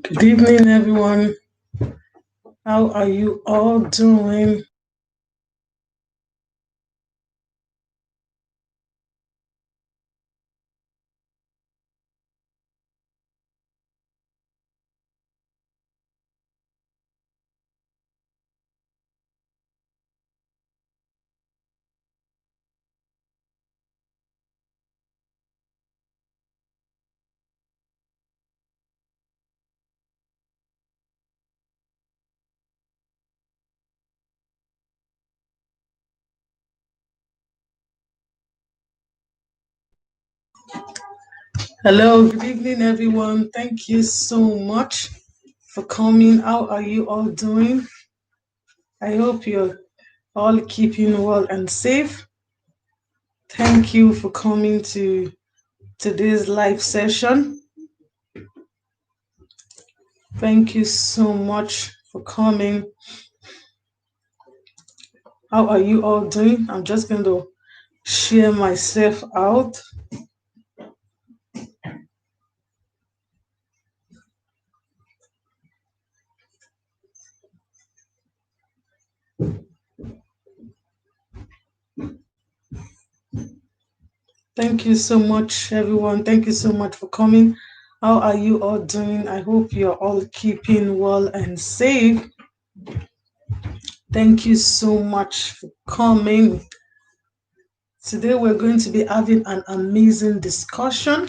Good evening, everyone. How are you all doing? Hello, good evening, everyone. Thank you so much for coming. How are you all doing? I hope you're all keeping well and safe. Thank you for coming to today's live session. Thank you so much for coming. How are you all doing? I'm just going to share myself out. Thank you so much, everyone. Thank you so much for coming. How are you all doing? I hope you're all keeping well and safe. Thank you so much for coming. Today, we're going to be having an amazing discussion.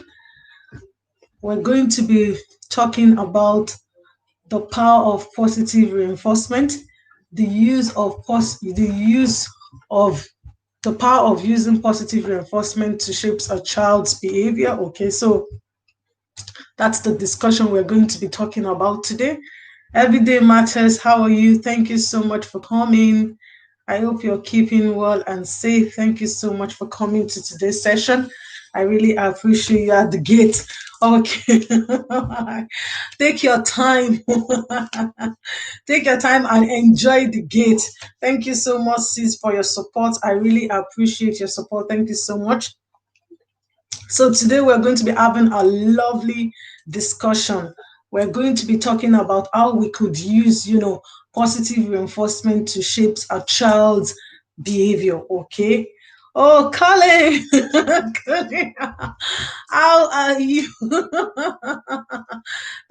We're going to be talking about the power of positive reinforcement, the use of the power of using positive reinforcement to shape a child's behavior. Okay, so that's the discussion we're going to be talking about today. Everyday Matters, how are you? Thank you so much for coming. I hope you're keeping well and safe. Thank you so much for coming to today's session. I really appreciate you at the gate. Okay. Take your time. Take your time and enjoy the gate. Thank you so much, sis, for your support. I really appreciate your support. Thank you so much. So today we're going to be having a lovely discussion. We're going to be talking about how we could use, positive reinforcement to shape a child's behavior. Okay. Oh, Colin, Colin, how are you?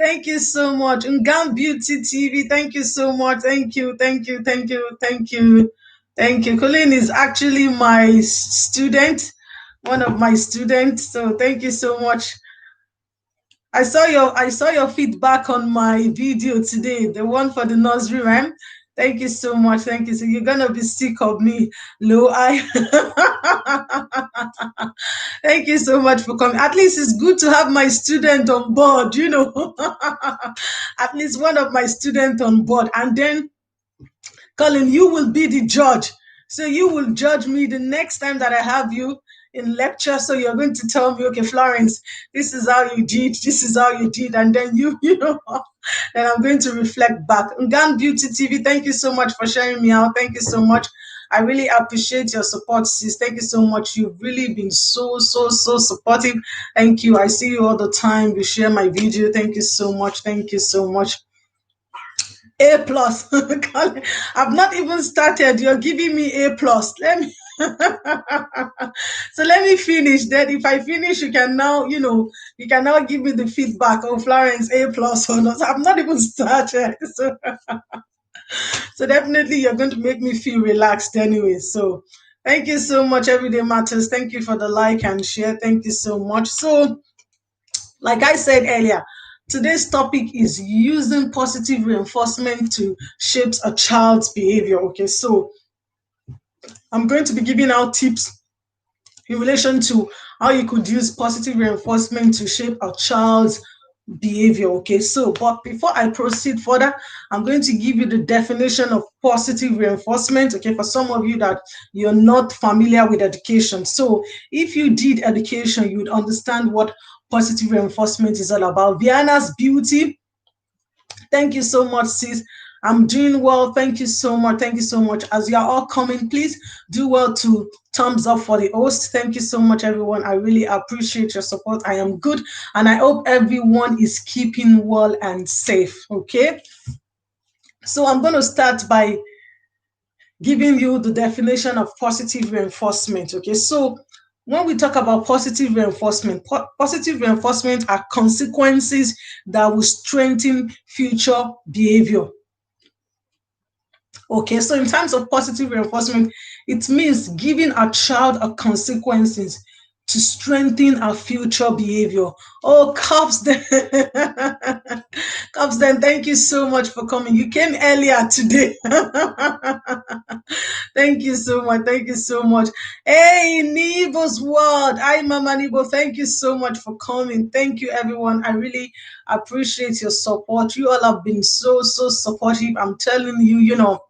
Thank you so much. Ngam Beauty TV, thank you so much. Thank you, thank you, thank you, thank you, thank you. Colin is actually my student, one of my students. So thank you so much. I saw your feedback on my video today, the one for the nursery rhyme. Thank you so much. Thank you. So you're gonna be sick of me, Lo. I thank you so much for coming. At least it's good to have my student on board. At least one of my students on board. And then Colin, you will be the judge. So you will judge me the next time that I have you in lecture. So you're going to tell me, okay, Florence, this is how you did, this is how you did, and then then I'm going to reflect back. Ngan Beauty TV, thank you so much for sharing me out. Thank you so much. I really appreciate your support, sis. Thank you so much. You've really been so, so, so supportive. Thank you. I see you all the time. You share my video. Thank you so much. Thank you so much. A plus. I've not even started. You're giving me A plus. Let me so let me finish. Then if I finish, you can now give me the feedback. Oh, Florence, A plus or not. I've not even started. So definitely you're going to make me feel relaxed anyway. So thank you so much, Everyday Matters. Thank you for the like and share. Thank you so much. So like I said earlier, today's topic is using positive reinforcement to shape a child's behavior. Okay, so I'm going to be giving out tips in relation to how you could use positive reinforcement to shape a child's behavior. Okay, so but before I proceed further, I'm going to give you the definition of positive reinforcement. Okay, for some of you that you're not familiar with education. So if you did education, you would understand what positive reinforcement is all about. Vienna's Beauty, thank you so much, sis, I'm doing well. Thank you so much. Thank you so much. As you are all coming, please do well to thumbs up for the host. Thank you so much, everyone. I really appreciate your support. I am good, and I hope everyone is keeping well and safe. Okay. So I'm going to start by giving you the definition of positive reinforcement. Okay. So when we talk about positive reinforcement, positive reinforcement are consequences that will strengthen future behavior. Okay, so in terms of positive reinforcement, it means giving a child a consequences to strengthen our future behavior. Oh, cops, then, cops, then, thank you so much for coming. You came earlier today. Thank you so much. Thank you so much. Hey, Nibo's World. Hi, Mama Nibo. Thank you so much for coming. Thank you, everyone. I really appreciate your support. You all have been so, so supportive. I'm telling you,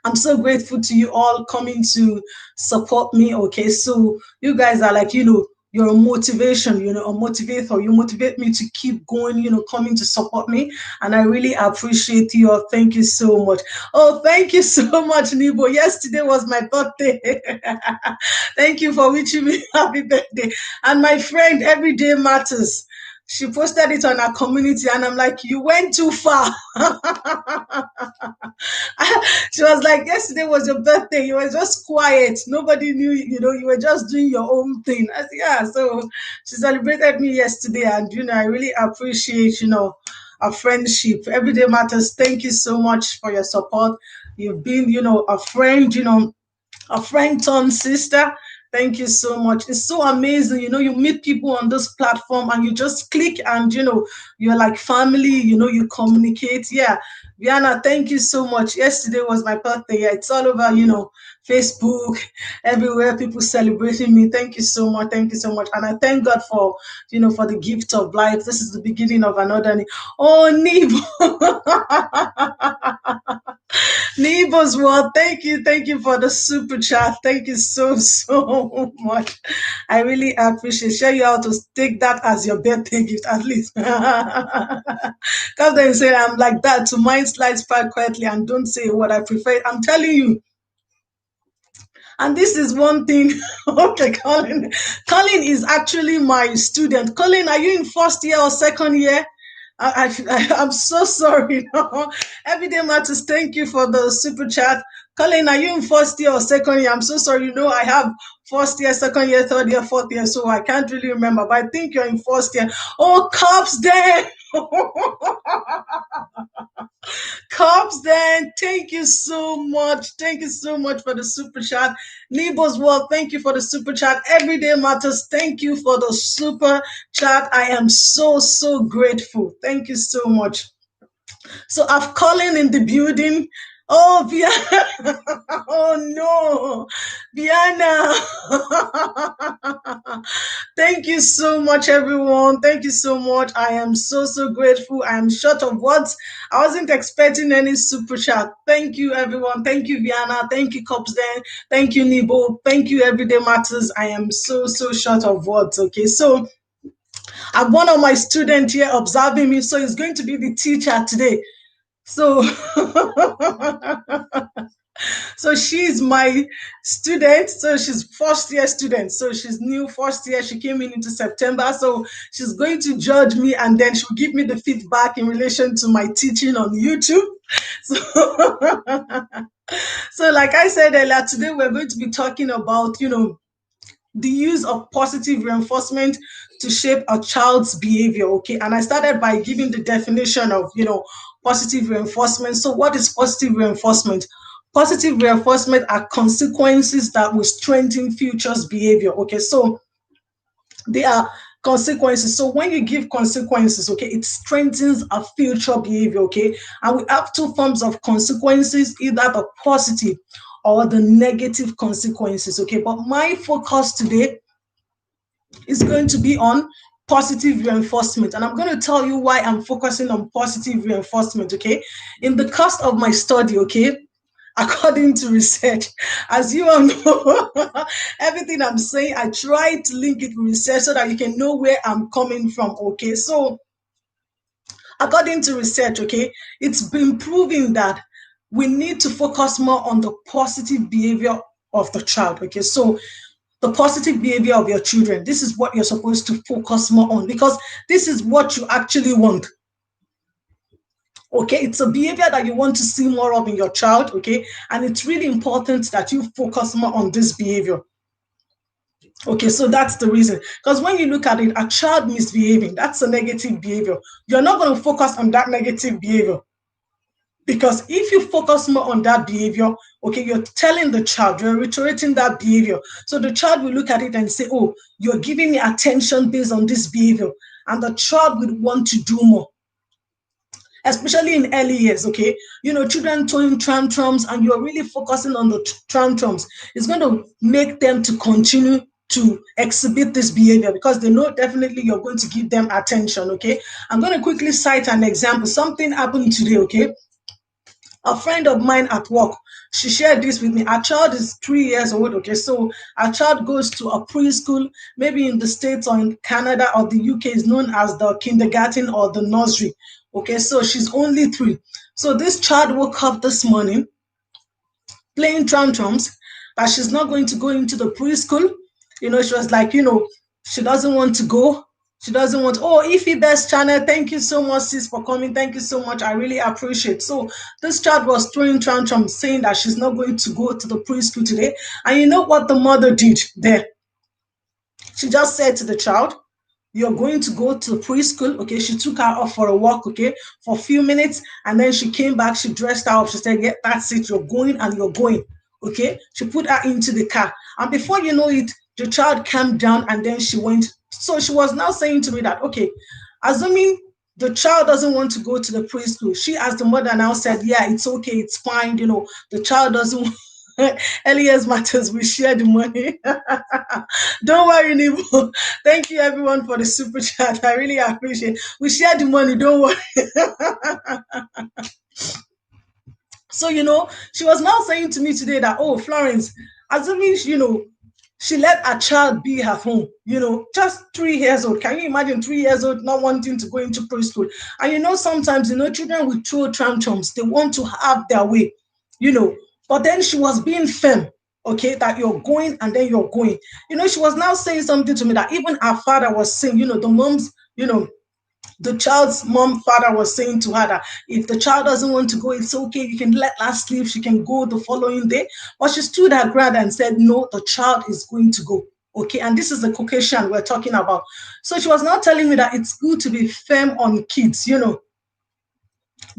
I'm so grateful to you all coming to support me. Okay, so you guys are like, you're a motivation, a motivator. You motivate me to keep going, coming to support me. And I really appreciate you all. Thank you so much. Oh, thank you so much, Nibo. Yesterday was my birthday. Thank you for wishing me happy birthday. And my friend, Everyday Matters, she posted it on her community, and I'm like, you went too far. She was like, yesterday was your birthday. You were just quiet. Nobody knew, you were just doing your own thing. I said, yeah. So she celebrated me yesterday. And, I really appreciate, our friendship. Everyday Matters. Thank you so much for your support. You've been, a friend, a friend turned sister. Thank you so much. It's so amazing. You meet people on this platform and you just click and, you're like family, you communicate. Yeah. Viana, thank you so much. Yesterday was my birthday. Yeah, it's all over, Facebook, everywhere, people celebrating me. Thank you so much. Thank you so much. And I thank God for, for the gift of life. This is the beginning of another. Oh, Nibo. Neighbors, well, thank you for the super chat. Thank you so, so much. I really appreciate. Share you how to take that as your birthday gift, at least. Because then say I'm like that to mind slides quite quietly and don't say what I prefer. I'm telling you. And this is one thing. Okay, Colin. Colin is actually my student. Colin, are you in first year or second year? I'm so sorry. No. Everyday Matters, thank you for the super chat. Colin, are you in first year or second year? I'm so sorry. I have first year, second year, third year, fourth year, so I can't really remember, but I think you're in first year. Oh, cops then. Cops then, thank you so much. Thank you so much for the super chat. Neighbors World, thank you for the super chat. Everyday Matters, thank you for the super chat. I am so, so grateful. Thank you so much. So I've Colin in the building. Oh, Biana. Oh, no. Biana. Thank you so much, everyone. Thank you so much. I am so, so grateful. I am short of words. I wasn't expecting any super chat. Thank you, everyone. Thank you, Viana. Thank you, Copsden. Thank you, Nibo. Thank you, Everyday Matters. I am so, so short of words. Okay, so I have one of my students here observing me, so he's going to be the teacher today. So, so she's my student. So she's first year student. So she's new first year. She came in into September. So she's going to judge me and then she'll give me the feedback in relation to my teaching on YouTube. So, so like I said earlier, today we're going to be talking about, the use of positive reinforcement to shape a child's behavior. Okay. And I started by giving the definition of, positive reinforcement. So what is positive reinforcement? Positive reinforcement are consequences that will strengthen future's behavior. Okay. So they are consequences. So when you give consequences, okay, it strengthens a future behavior. Okay. And we have two forms of consequences, either the positive or the negative consequences. Okay. But my focus today is going to be on positive reinforcement. And I'm going to tell you why I'm focusing on positive reinforcement, okay? In the course of my study, okay, according to research, as you all know, everything I'm saying, I try to link it with research so that you can know where I'm coming from, okay? So According to research, okay, it's been proven that we need to focus more on the positive behavior of the child. Okay, so the positive behavior of your children, this is what you're supposed to focus more on, because this is what you actually want. Okay, it's a behavior that you want to see more of in your child. Okay, and it's really important that you focus more on this behavior. Okay, so that's the reason. Because when you look at it, a child misbehaving, that's a negative behavior. You're not going to focus on that negative behavior. Because if you focus more on that behavior, okay, you're telling the child, you're reiterating that behavior. So the child will look at it and say, oh, you're giving me attention based on this behavior. And the child would want to do more, especially in early years. Okay, children throwing tantrums and you're really focusing on the tantrums, it's going to make them to continue to exhibit this behavior, because they know definitely you're going to give them attention. Okay, I'm going to quickly cite an example. Something happened today. Okay, a friend of mine at work, she shared this with me. Our child is 3 years old. Okay, so our child goes to a preschool, maybe in the States or in Canada or the UK is known as the kindergarten or the nursery. Okay, so she's only 3. So this child woke up this morning playing tantrums that she's not going to go into the preschool. She was like, she doesn't want to go. She doesn't want, oh, Ify Best Channel, thank you so much, sis, for coming. Thank you so much. I really appreciate. So this child was throwing tantrums, saying that she's not going to go to the preschool today. And you know what the mother did there? She just said to the child, you're going to go to preschool. Okay, she took her off for a walk, okay, for a few minutes, and then she came back, she dressed her up, she said, yeah, that's it, you're going and you're going. Okay, she put her into the car, and before you know it, the child calmed down, and then she went. So she was now saying to me that, okay, assuming the child doesn't want to go to the preschool, she as the mother now said, yeah, it's okay, it's fine, the child doesn't early years matters, we share the money. Don't worry, Nibo. Thank you everyone for the super chat. I really appreciate it. We share the money, don't worry. So, she was now saying to me today that, oh, Florence, assuming, she let a child be at home, just 3 years old. Can you imagine 3 years old not wanting to go into preschool? And sometimes, children will throw tantrums. They want to have their way, but then she was being firm, okay, that you're going and then you're going. She was now saying something to me that even her father was saying, the moms, the child's mom father was saying to her that if the child doesn't want to go, it's okay, you can let her sleep, she can go the following day. But she stood her ground and said, no, the child is going to go. Okay, and this is the Caucasian we're talking about. So she was now telling me that it's good to be firm on kids,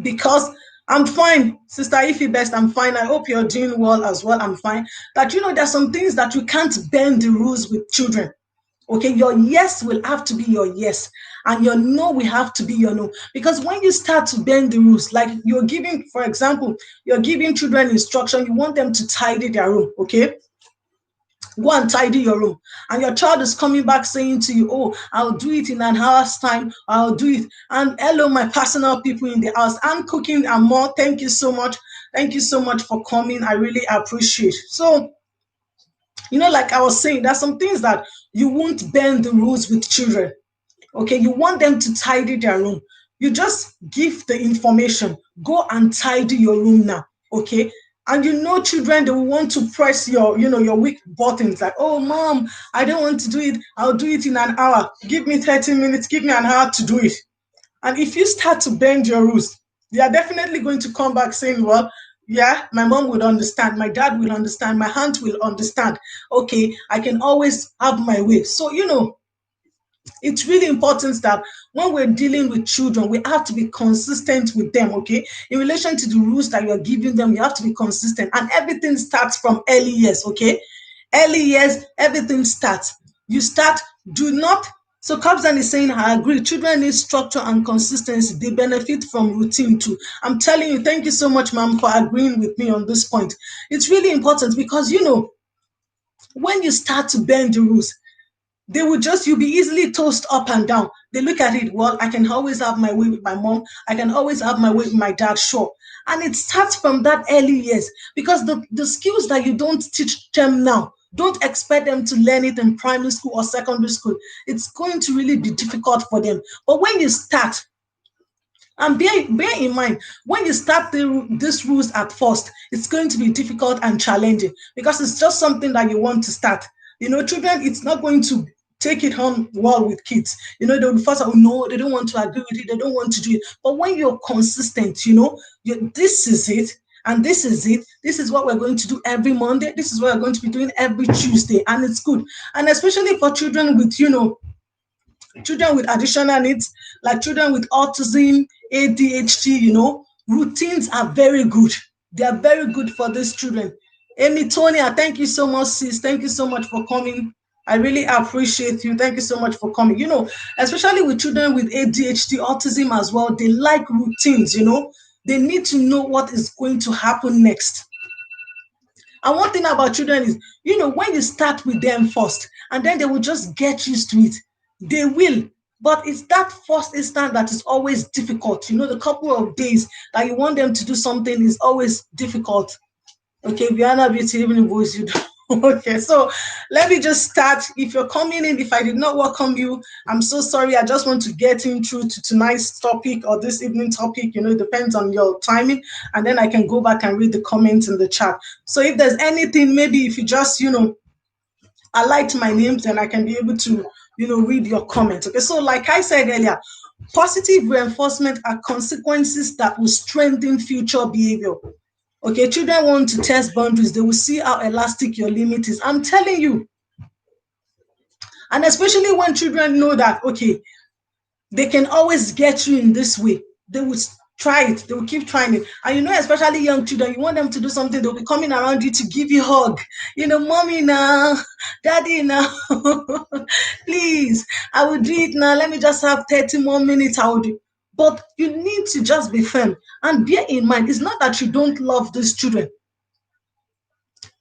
because I'm fine, Sister Ify Best, I'm fine. I hope you're doing well as well. I'm fine. That, there's some things that you can't bend the rules with children. Okay, your yes will have to be your yes, and your no will have to be your no. Because when you start to bend the rules, like you're giving, for example, you're giving children instruction, you want them to tidy their room, okay? Go and tidy your room. And your child is coming back saying to you, oh, I'll do it in an hour's time. I'll do it. And hello, my personal people in the house. I'm cooking and more. Thank you so much. Thank you so much for coming. I really appreciate. So, like I was saying, there's some things that you won't bend the rules with children. Okay, you want them to tidy their room. You just give the information. Go and tidy your room now. Okay. And children, they will want to press your weak buttons, like, oh, mom, I don't want to do it. I'll do it in an hour. Give me 30 minutes. Give me an hour to do it. And if you start to bend your rules, they are definitely going to come back saying, well, yeah, my mom would understand, my dad will understand, my aunt will understand. Okay, I can always have my way. So, it's really important that when we're dealing with children, we have to be consistent with them, okay? In relation to the rules that you're giving them, you have to be consistent. And everything starts from early years, okay? Early years, everything starts. You start, do not. So Kabzan is saying, I agree. Children need structure and consistency. They benefit from routine too. I'm telling you, thank you so much, ma'am, for agreeing with me on this point. It's really important because, when you start to bend the rules, you'll be easily tossed up and down. They look at it, well, I can always have my way with my mom. I can always have my way with my dad, sure. And it starts from that early years, because the skills that you don't teach them now, don't expect them to learn it in primary school or secondary school. It's going to really be difficult for them. But when you start, And bear in mind, when you start these rules at first, it's going to be difficult and challenging because it's just something that you want to start. Children, it's not going to take it on well with kids. They'll first, oh no, they don't want to agree with it, they don't want to do it. But when you're consistent, this is it, and this is it. This is what we're going to do every Monday. This is what we're going to be doing every Tuesday, and it's good. And especially for children with, children with additional needs, like children with autism, ADHD, routines are very good. They are very good for these children. Amy Tonia, thank you so much, sis. Thank you so much for coming. I really appreciate you. Thank you so much for coming. Especially with children with ADHD, autism as well, they like routines, They need to know what is going to happen next. And one thing about children is, when you start with them first, and then they will just get used to it, they will. But it's that first instant that is always difficult. The couple of days that you want them to do something is always difficult. Okay, Viana Beauty, evening voice, you do. Okay, so let me just start. If you're coming in, if I did not welcome you, I'm so sorry. I just want to get in through to tonight's topic or this evening topic. It depends on your timing, and then I can go back and read the comments in the chat. So if there's anything, maybe if you just, I liked my names, then I can be able to, read your comments. Okay, so like I said earlier, positive reinforcement are consequences that will strengthen future behavior. Okay, children want to test boundaries. They will see how elastic your limit is. I'm telling you. And especially when children know that, okay, they can always get you in this way, they will try it. They will keep trying it. And especially young children, you want them to do something, they'll be coming around you to give you a hug. Mommy now, daddy now, please, I will do it now. Let me just have 30 more minutes. I will do. But you need to just be firm and bear in mind, it's not that you don't love these children.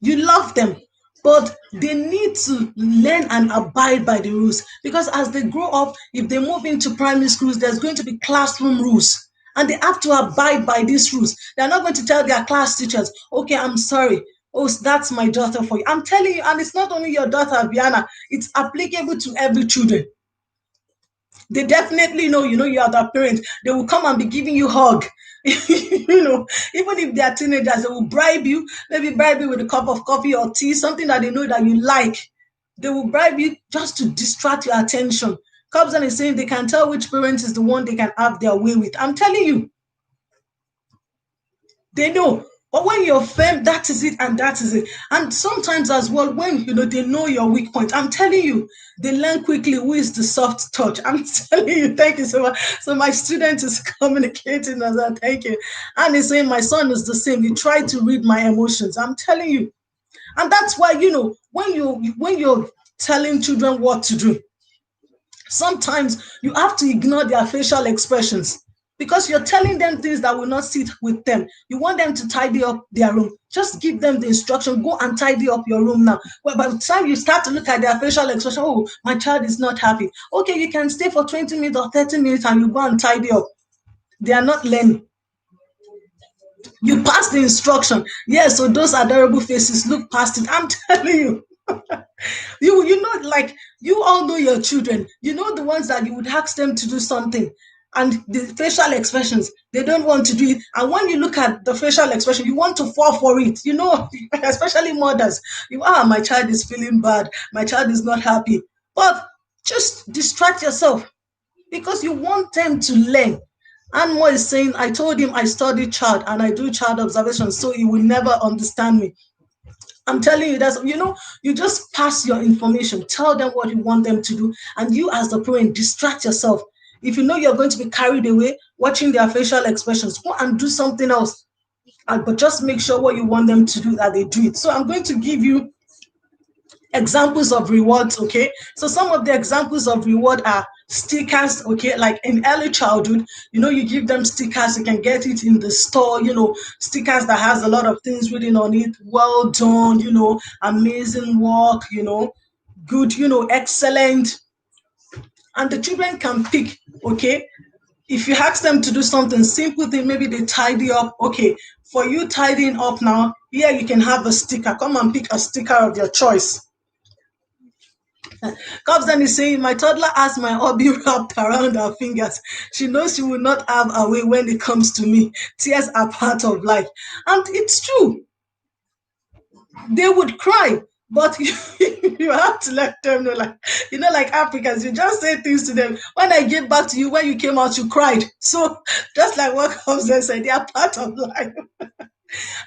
You love them, but they need to learn and abide by the rules, because as they grow up, if they move into primary schools, there's going to be classroom rules, and they have to abide by these rules. They're not going to tell their class teachers, okay, I'm sorry, oh, that's my daughter for you. I'm telling you, and it's not only your daughter, Viana, it's applicable to every children. They definitely know, you are the parent. They will come and be giving you a hug. Even if they are teenagers, they will bribe you, maybe bribe you with a cup of coffee or tea, something that they know that you like. They will bribe you just to distract your attention. Cubs is saying they can tell which parent is the one they can have their way with. I'm telling you, they know. But when you're firm, that is it, and that is it. And sometimes as well, when they know your weak point, I'm telling you, they learn quickly who is the soft touch. I'm telling you, thank you so much. So my student is communicating as well. Thank you. And he's saying my son is the same. He tried to read my emotions. I'm telling you. And that's why, when you're telling children what to do, sometimes you have to ignore their facial expressions, because you're telling them things that will not sit with them. You want them to tidy up their room. Just give them the instruction, go and tidy up your room now. Well, by the time you start to look at their facial expression, oh, my child is not happy. Okay, you can stay for 20 minutes or 30 minutes and you go and tidy up. They are not learning. You pass the instruction. Yes, so those adorable faces, look past it. I'm telling you. Like, you all know your children. You know the ones that you would ask them to do something, and the facial expressions, they don't want to do it. And when you look at the facial expression, you want to fall for it. Especially mothers. My child is feeling bad. My child is not happy. But just distract yourself, because you want them to learn. And Mo is saying, I told him I study child and I do child observation, so he will never understand me. I'm telling you, you just pass your information, tell them what you want them to do, and you as the parent, distract yourself. If you know you're going to be carried away watching their facial expressions, go and do something else. But just make sure what you want them to do, that they do it. So I'm going to give you examples of rewards, okay? So some of the examples of reward are stickers, okay? Like in early childhood, you give them stickers. You can get it in the store, stickers that has a lot of things written on it. Well done, amazing work, good, excellent. And the children can pick, okay? If you ask them to do something simple thing, maybe they tidy up. Okay, for you tidying up now, here you can have a sticker. Come and pick a sticker of your choice. Comes and is saying, my toddler has my hobby wrapped around her fingers. She knows she will not have her way when it comes to me. Tears are part of life. And it's true. They would cry, but you have to let them know, like, like Africans, you just say things to them. When I get back to you, when you came out, you cried. So just like what comes and said, they are part of life.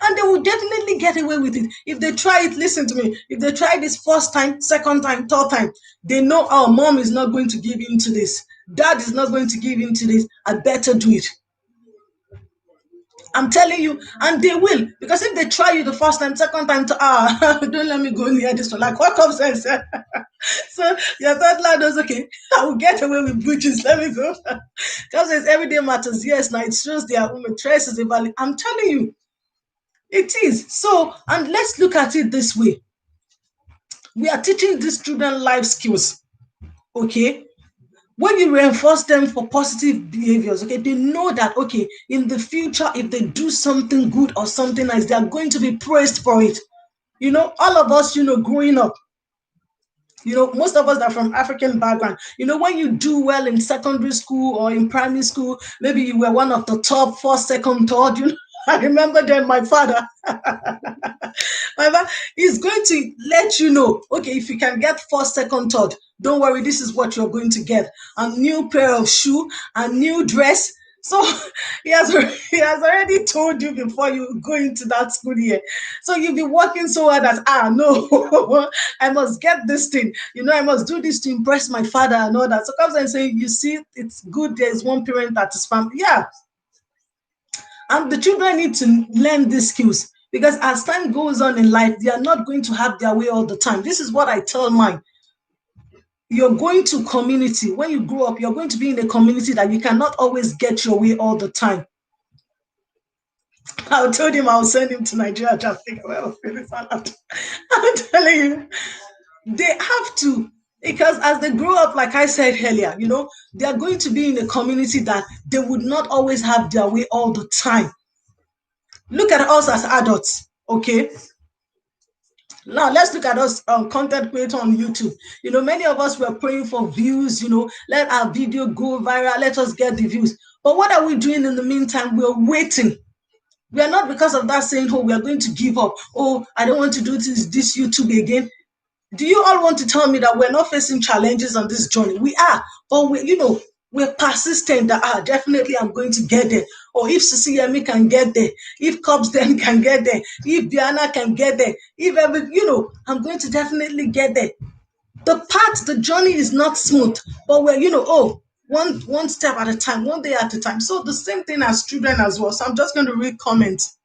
And they will definitely get away with it. If they try it, listen to me. If they try this first time, second time, third time, they know our mom is not going to give in to this. Dad is not going to give in to this. I better do it. I'm telling you, and they will, because if they try you the first time, second time, don't let me go near this one. Like what comes and said. So your third line is okay. I will get away with bridges. Let me go. Because it's everyday matters. Yes, now it shows their woman traces a value. I'm telling you, it is. So, and let's look at it this way. We are teaching these children life skills. Okay, when you reinforce them for positive behaviors, okay, they know that, okay, in the future, if they do something good or something nice, they are going to be praised for it. All of us, growing up, most of us are from African background. When you do well in secondary school or in primary school, maybe you were one of the top first, second, third, I remember then my father, he's going to let you know, okay, if you can get first, second, third, don't worry, this is what you're going to get. A new pair of shoe, a new dress. So he has already told you before you go into that school year. So you'll be working so hard that, no, I must get this thing. I must do this to impress my father and all that. So comes and say, you see, it's good there's one parent that is family. Yeah. And the children need to learn these skills, because as time goes on in life, they are not going to have their way all the time. This is what I tell mine. You're going to community. When you grow up, you're going to be in a community that you cannot always get your way all the time. I told him I'll send him to Nigeria to figure out I'm telling you, they have to, because as they grow up, like I said earlier, they are going to be in a community that they would not always have their way all the time. Look at us as adults, okay? Now let's look at us content creator on YouTube. Many of us were praying for views. Let our video go viral. Let us get the views. But what are we doing in the meantime? We're waiting. We are not, because of that, saying, oh, we are going to give up. Oh, I don't want to do this YouTube again. Do you all want to tell me that we're not facing challenges on this journey? We are, but we're persistent that definitely I'm going to get there. Or if Cecilia can get there, if Cobbs then can get there, if Diana can get there, if I'm going to definitely get there. The journey is not smooth, but we're, one step at a time, one day at a time. So the same thing as children as well. So I'm just going to read comments.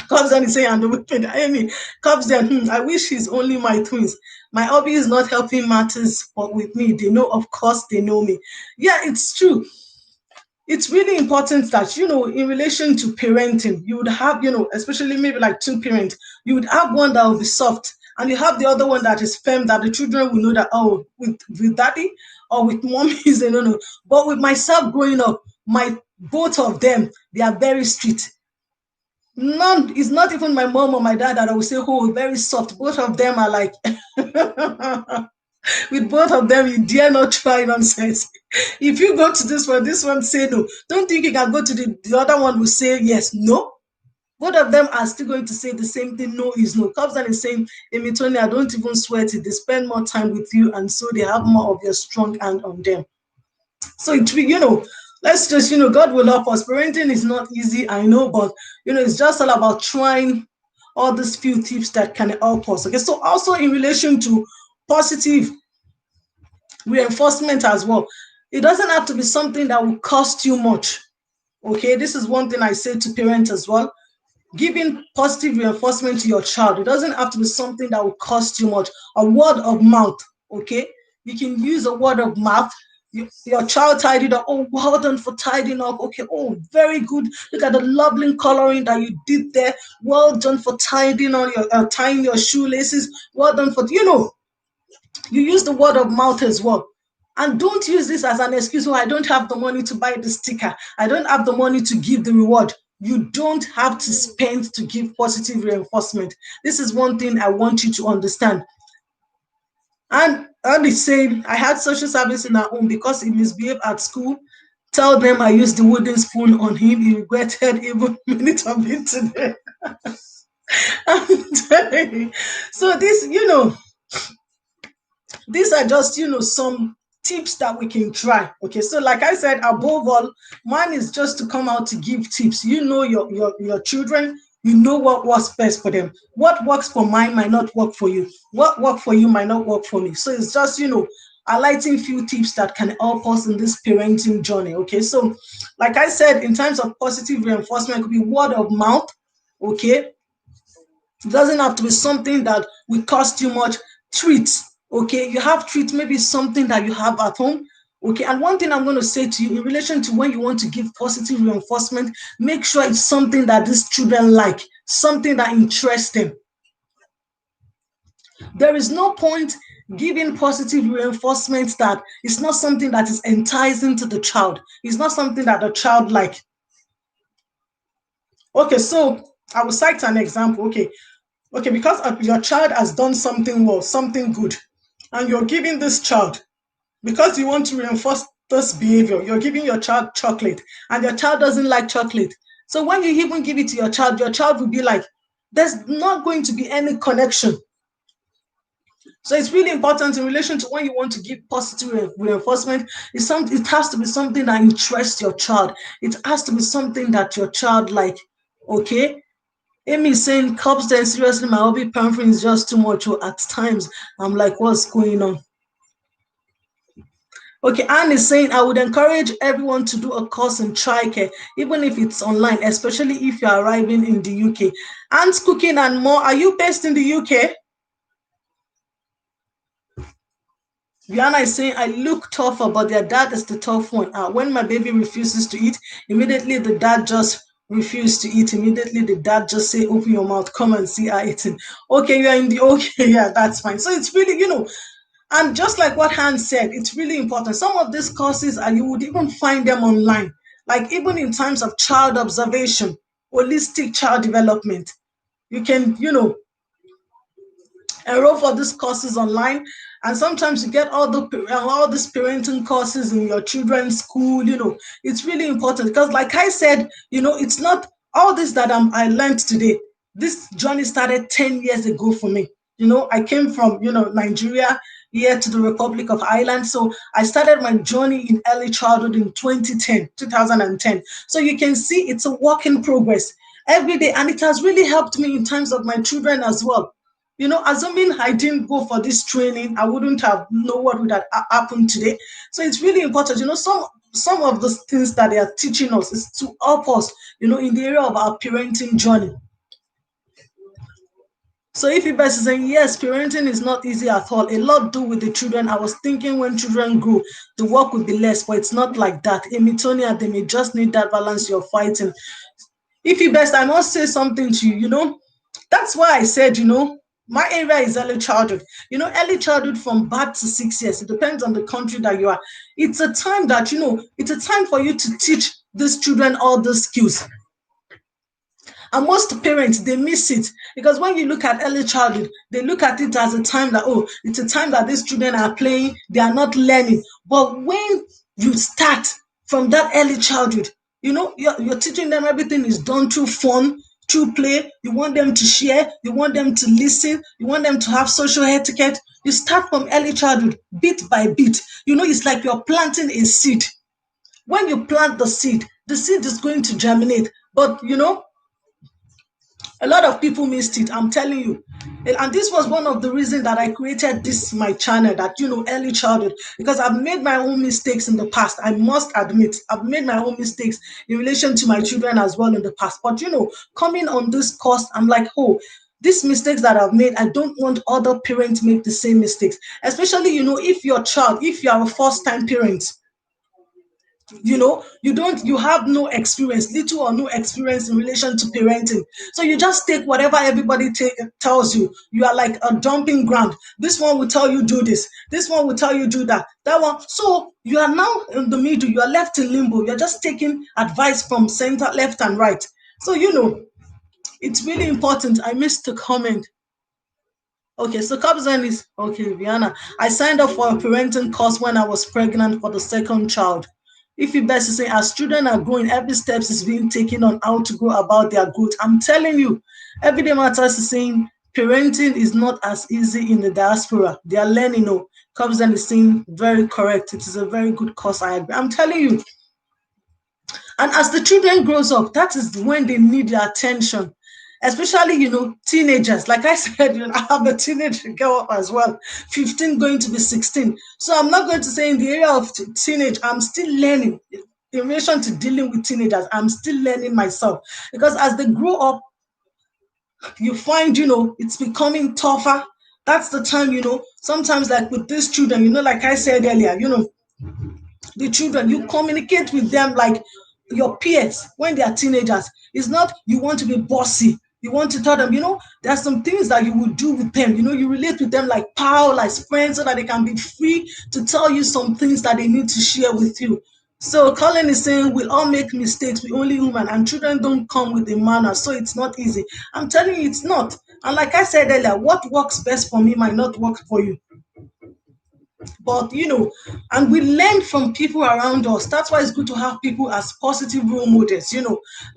Comes and say, and the wicked Amy comes then. I wish he's only my twins. My hobby is not helping matters, but with me, they know, of course, they know me. Yeah, it's true. It's really important that, in relation to parenting, you would have, especially maybe like two parents, you would have one that will be soft, and you have the other one that is firm, that the children will know that, oh, with daddy or with mommy is a no. But with myself growing up, both of them, they are very strict. None, it's not even my mom or my dad that I will say, oh, very soft. Both of them are like, with both of them, you dare not try nonsense. If you go to this one say no. Don't think you can go to the other one will say yes. No. Both of them are still going to say the same thing. No is no. Kabzan is saying, Amy Tony, I don't even sweat it. They spend more time with you, and so they have more of your strong hand on them. So let's just, God will help us. Parenting is not easy, I know, but it's just all about trying all these few tips that can help us. Okay, so also in relation to positive reinforcement as well, it doesn't have to be something that will cost you much. Okay, this is one thing I say to parents as well. Giving positive reinforcement to your child, it doesn't have to be something that will cost you much. A word of mouth, okay? You can use a word of mouth. Your child tidied up. Oh, well done for tidying up. Okay, oh, very good. Look at the lovely coloring that you did there. Well done for tidying on tying your shoelaces. Well done for, you use the word of mouth as well. And don't use this as an excuse. Oh, I don't have the money to buy the sticker. I don't have the money to give the reward. You don't have to spend to give positive reinforcement. This is one thing I want you to understand. And it's saying, I had social service in our home because he misbehaved at school. Tell them I used the wooden spoon on him. He regretted even minute of it today. I'm telling you. So this, these are just, some tips that we can try. Okay, so like I said, above all, mine is just to come out to give tips. You know your children, you know what works best for them. What works for mine might not work for you. What work for you might not work for me. So it's just, highlighting few tips that can help us in this parenting journey. Okay, so like I said, in terms of positive reinforcement, it could be word of mouth. Okay, it doesn't have to be something that will cost you much. Treats, okay? You have treats, maybe something that you have at home. Okay, and one thing I'm going to say to you in relation to when you want to give positive reinforcement, make sure it's something that these children like, something that interests them. There is no point giving positive reinforcement that is not something that is enticing to the child. It's not something that the child like. Okay, so I will cite an example. Okay, because your child has done something well, something good, and you're giving this child, because you want to reinforce this behavior, you're giving your child chocolate, and your child doesn't like chocolate. So when you even give it to your child will be like, there's not going to be any connection. So it's really important in relation to when you want to give positive reinforcement. It has to be something that interests your child. It has to be something that your child like. Okay, Amy is saying, Cops, then seriously, my hobby pampering is just too much. At times, I'm like, what's going on? Okay, Anne is saying, I would encourage everyone to do a course in childcare, even if it's online, especially if you're arriving in the UK. Anne's Cooking and More, are you based in the UK? Rihanna is saying, I look tougher, but their dad is the tough one. When my baby refuses to eat, immediately the dad just refuse to eat. Immediately the dad just say, open your mouth, come and see her eating. Okay, you're in the okay, yeah, that's fine. So it's really, and just like what Hans said, it's really important. Some of these courses, and you would even find them online, like even in terms of child observation, holistic child development. You can, enroll for these courses online, and sometimes you get all these parenting courses in your children's school. It's really important because like I said, it's not all this that I learned today. This journey started 10 years ago for me. I came from Nigeria here to the Republic of Ireland. So I started my journey in early childhood in 2010. So you can see it's a work in progress every day, and it has really helped me in terms of my children as well. Assuming I didn't go for this training, I wouldn't have know what would have happened today. So it's really important. Some of the things that they are teaching us is to help us, in the area of our parenting journey. So if you guys are saying yes, parenting is not easy at all. A lot do with the children. I was thinking when children grow, the work will be less, but it's not like that. Emitonia, they may just need that balance you're fighting. If you best, I must say something to you. That's why I said, my area is early childhood. Early childhood from birth to 6 years. It depends on the country that you are. It's a time that, it's a time for you to teach these children all these skills. And most parents, they miss it because when you look at early childhood, they look at it as a time that, oh, it's a time that these children are playing, they are not learning. But when you start from that early childhood, you're teaching them everything is done through fun, through play. You want them to share, you want them to listen, you want them to have social etiquette. You start from early childhood, bit by bit. It's like you're planting a seed. When you plant the seed is going to germinate. But a lot of people missed it, I'm telling you. And this was one of the reasons that I created this my channel, that early childhood, because I've made my own mistakes in the past. I must admit, I've made my own mistakes in relation to my children as well in the past. But coming on this course, I'm like, oh, these mistakes that I've made, I don't want other parents to make the same mistakes. Especially, if you're a first time parent, you have no experience, little or no experience in relation to parenting. So you just take whatever everybody tells you. You are like a dumping ground. This one will tell you do this one will tell you do that one. So you are now in the middle, you are left in limbo. You're just taking advice from center, left and right. So it's really important. I missed the comment. Okay, so Kabzan is okay, Viana. I signed up for a parenting course when I was pregnant for the second child. If you best to say, as children are growing, every steps is being taken on how to go about their growth. I'm telling you, everyday matters is saying parenting is not as easy in the diaspora. They are learning. No, Kabzan is saying very correct. It is a very good course. I agree. I'm telling you, and as the children grows up, that is when they need your attention. Especially, teenagers. Like I said, I have a teenage girl as well, 15 going to be 16. So I'm not going to say in the area of teenage, I'm still learning in relation to dealing with teenagers. I'm still learning myself because as they grow up, you find, it's becoming tougher. That's the time, sometimes like with these children, like I said earlier, the children, you communicate with them like your peers when they are teenagers. It's not you want to be bossy. You want to tell them, there are some things that you will do with them. You relate with them like pal, like friends, so that they can be free to tell you some things that they need to share with you. So Colin is saying we all make mistakes, we only human, and children don't come with a manner, so it's not easy. I'm telling you, it's not. And like I said earlier, what works best for me might not work for you. But and we learn from people around us. That's why it's good to have people as positive role models,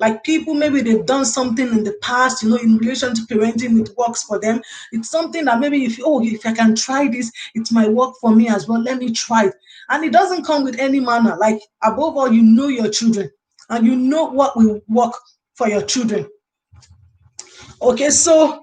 like people maybe they've done something in the past, in relation to parenting, it works for them. It's something that maybe if I can try this, it might work for me as well. Let me try it. And it doesn't come with any manner. Like above all, you know your children and you know what will work for your children. Okay, so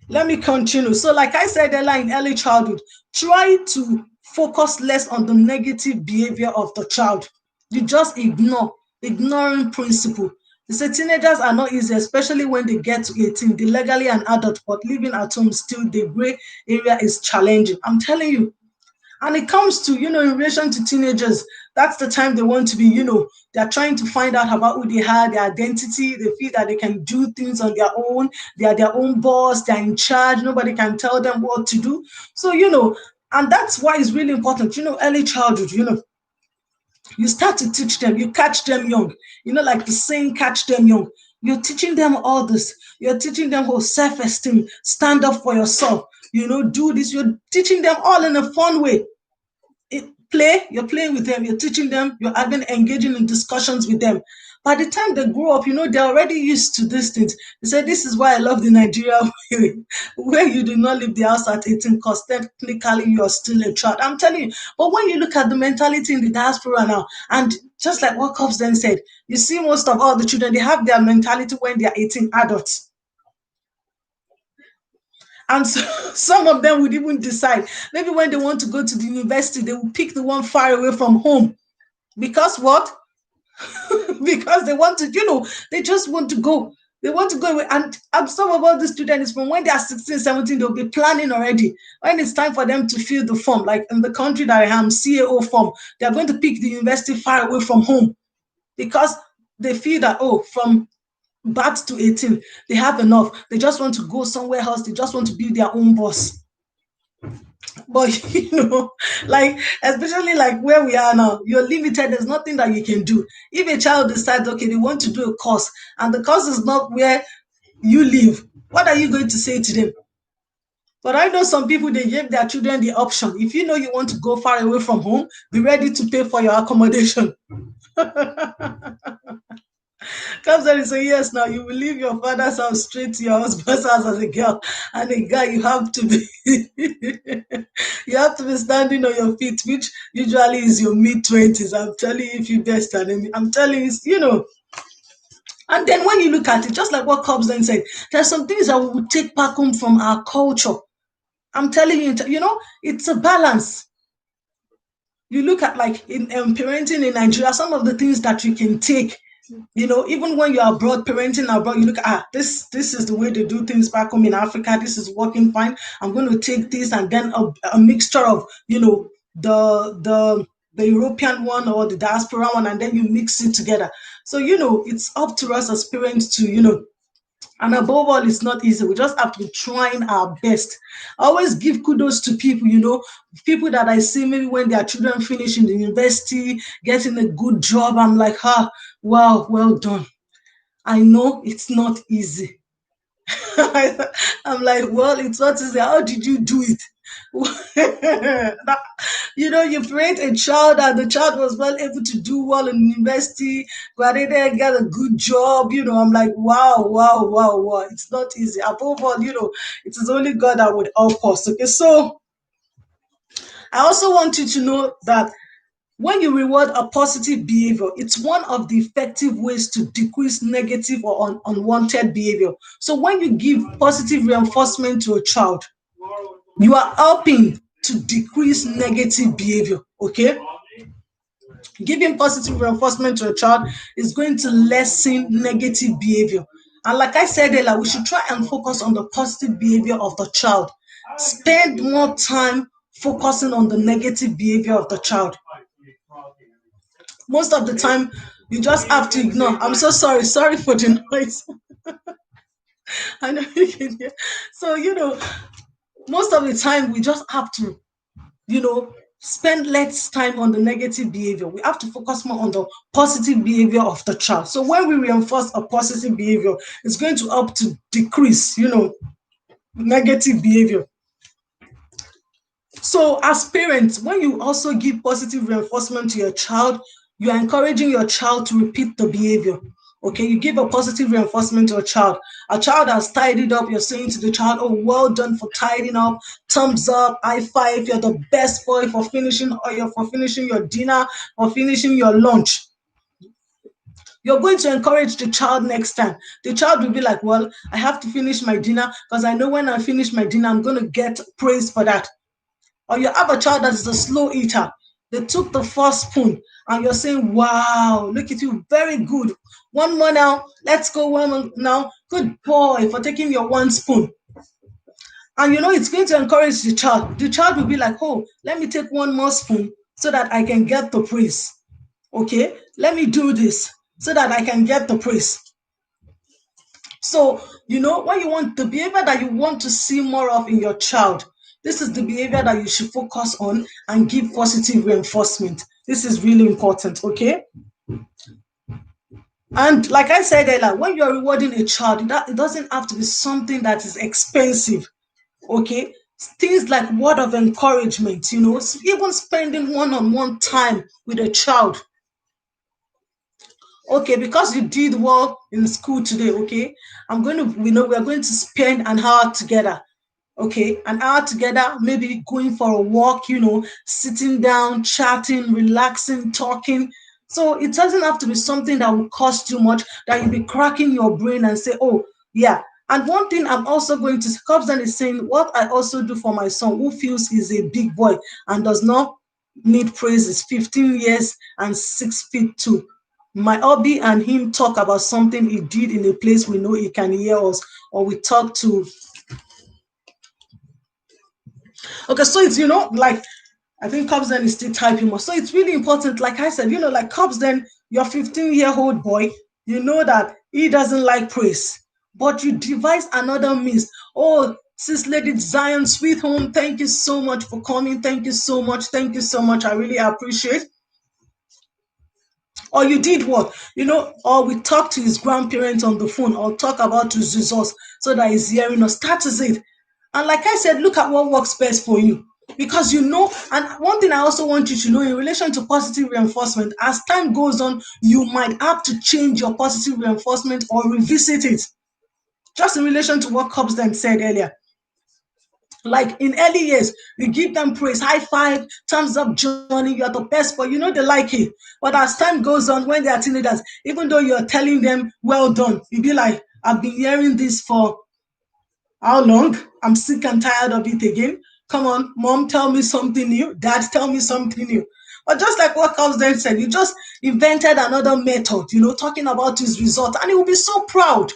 let me continue. So, like I said earlier, in early childhood, try to focus less on the negative behavior of the child. You just ignoring principle. They say teenagers are not easy, especially when they get to 18. They're legally an adult, but living at home still, the gray area is challenging. I'm telling you, and it comes to, in relation to teenagers, that's the time they want to be, they're trying to find out about who they are, their identity. They feel that they can do things on their own. They are their own boss. They're in charge. Nobody can tell them what to do. So, and that's why it's really important, early childhood, you start to teach them, you catch them young, like the saying, catch them young. You're teaching them all this. You're teaching them whole self-esteem, stand up for yourself, do this. You're teaching them all in a fun way. You're playing with them, you're teaching them, you're having engaging in discussions with them. By the time they grow up, they're already used to these things. They say this is why I love the Nigeria way, where you do not leave the house at 18 because technically you're still a child. I'm telling you. But when you look at the mentality in the diaspora now, and just like what Cops then said, you see most of all the children, they have their mentality when they're 18 adults. And so, some of them would even decide, maybe when they want to go to the university, they will pick the one far away from home. Because what? Because they want to, they just want to go. They want to go away. And some of all the students, from when they are 16, 17, they'll be planning already. When it's time for them to fill the form, like in the country that I am, CAO form, they're going to pick the university far away from home because they feel that, from birth to 18, they have enough. They just want to go somewhere else. They just want to be their own boss. But like especially like where we are now, you're limited. There's nothing that you can do. If a child decides, okay, they want to do a course, and the course is not where you live, what are you going to say to them? But I know some people, they give their children the option. If you know you want to go far away from home, be ready to pay for your accommodation. Comes and say, yes, now you will leave your father's house straight to your husband's house as a girl. And a guy, you have to be you have to be standing on your feet, which usually is your mid-20s. I'm telling you, if you best I'm telling you, and then when you look at it, just like what Cobbs then said, there's some things that we would take back home from our culture. I'm telling you, it's a balance. You look at like in parenting in Nigeria, some of the things that you can take, even when you're abroad, parenting abroad, you look at this is the way they do things back home in Africa. This is working fine. I'm going to take this, and then a mixture of the European one or the diaspora one, and then you mix it together. So it's up to us as parents to and above all, it's not easy. We just have to be trying our best. I always give kudos to people, people that I see maybe when their children finish in the university, getting a good job. I'm like, wow, well done. I know it's not easy. I'm like, well, it's not easy. How did you do it? That- you create a child and the child was well able to do well in university, graduated, get a good job. I'm like, wow, wow, wow, wow. It's not easy. Above all, it is only God that would help us. Okay, so I also want you to know that when you reward a positive behavior, it's one of the effective ways to decrease negative or unwanted behavior. So when you give positive reinforcement to a child, you are helping to decrease negative behavior. Okay, giving positive reinforcement to a child is going to lessen negative behavior. And like I said earlier, we should try and focus on the positive behavior of the child. Spend more time focusing on the negative behavior of the child. Most of the time, you just have to ignore. I'm so sorry. Sorry for the noise. I know you can hear. So, most of the time, we just have to, spend less time on the negative behavior. We have to focus more on the positive behavior of the child. So when we reinforce a positive behavior, it's going to help to decrease, negative behavior. So as parents, when you also give positive reinforcement to your child, you are encouraging your child to repeat the behavior. Okay, you give a positive reinforcement to a child. A child has tidied up, you're saying to the child, oh, well done for tidying up, thumbs up, high five, you're the best boy for finishing, or you're for finishing your dinner or finishing your lunch. You're going to encourage the child next time. The child will be like, well, I have to finish my dinner because I know when I finish my dinner, I'm going to get praise for that. Or you have a child that is a slow eater. They took the first spoon and you're saying, wow, look at you, very good. One more now, let's go one more now. Good boy for taking your one spoon. And it's going to encourage the child. The child will be like, oh, let me take one more spoon so that I can get the praise. Okay, let me do this so that I can get the praise. So, when you want the behavior that you want to see more of in your child, this is the behavior that you should focus on and give positive reinforcement. This is really important, okay? And like I said earlier, when you're rewarding a child, it doesn't have to be something that is expensive, okay? Things like word of encouragement, even spending one-on-one time with a child. Okay, because you did well in school today, okay, we are going to spend an hour together. Okay, an hour together, maybe going for a walk, sitting down, chatting, relaxing, talking. So it doesn't have to be something that will cost you much, that you'll be cracking your brain and say, oh, yeah. And one thing I'm also going to, Cobson is saying, what I also do for my son who feels he's a big boy and does not need praise is 15 years and 6 feet too. My hobby and him talk about something he did in a place we know he can hear us, or we talk to. Okay, so it's, like, I think Cubs then is still typing more. So it's really important, like I said, like Cubs then, your 15-year-old boy, you know that he doesn't like praise, but you devise another means. Oh, sis Lady Zion, sweet home, thank you so much for coming. Thank you so much. Thank you so much. I really appreciate. Or you did what? Or we talk to his grandparents on the phone or talk about his results so that he's hearing us. That is it. And like I said, look at what works best for you. Because and one thing I also want you to know in relation to positive reinforcement, as time goes on, you might have to change your positive reinforcement or revisit it. Just in relation to what Cobbs then said earlier. Like in early years, you give them praise, high five, thumbs up, Johnny, you're the best, but they like it. But as time goes on, when they are teenagers, even though you're telling them, well done, you'll be like, I've been hearing this for how long? I'm sick and tired of it again. Come on, mom, tell me something new. Dad, tell me something new. But just like what Carl then said, you just invented another method, talking about his result, and he will be so proud.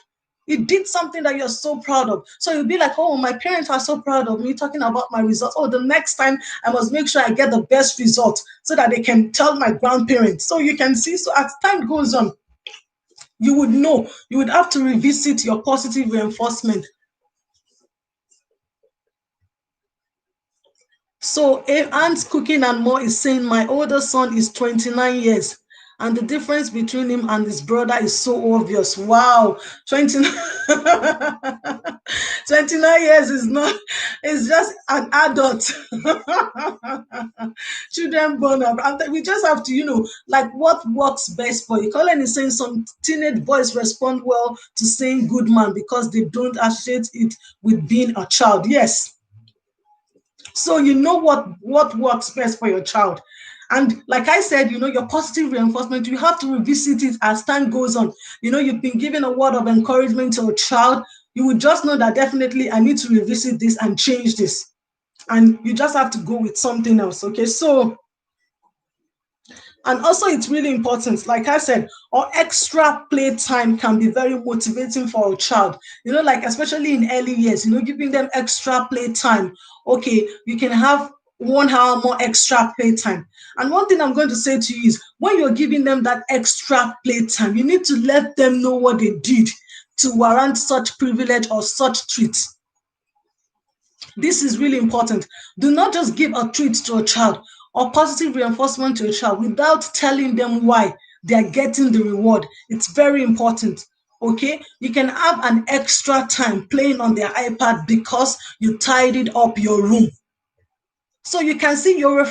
He did something that you're so proud of. So you'll be like, oh, my parents are so proud of me talking about my results. Oh, the next time I must make sure I get the best result so that they can tell my grandparents. So you can see, so as time goes on, you would know, you would have to revisit your positive reinforcement. So Aunt's Cooking and More is saying, my older son is 29 years. And the difference between him and his brother is so obvious. Wow, 29, 29 years is not, it's just an adult. Children born up. And we just have to, like what works best for you. Colin is saying some teenage boys respond well to saying good man because they don't associate it with being a child. Yes. So you know what works best for your child. And like I said, your positive reinforcement, you have to revisit it as time goes on. You've been given a word of encouragement to a child. You will just know that definitely I need to revisit this and change this. And you just have to go with something else. Okay. So, and also it's really important, like I said, or extra play time can be very motivating for a child, like especially in early years, giving them extra play time. Okay, you can have 1 hour more extra play time. And one thing I'm going to say to you is when you're giving them that extra play time, you need to let them know what they did to warrant such privilege or such treats. This is really important. Do not just give a treat to a child or positive reinforcement to a child without telling them why they are getting the reward. It's very important. Okay, you can have an extra time playing on their iPad because you tidied up your room. So you can see you're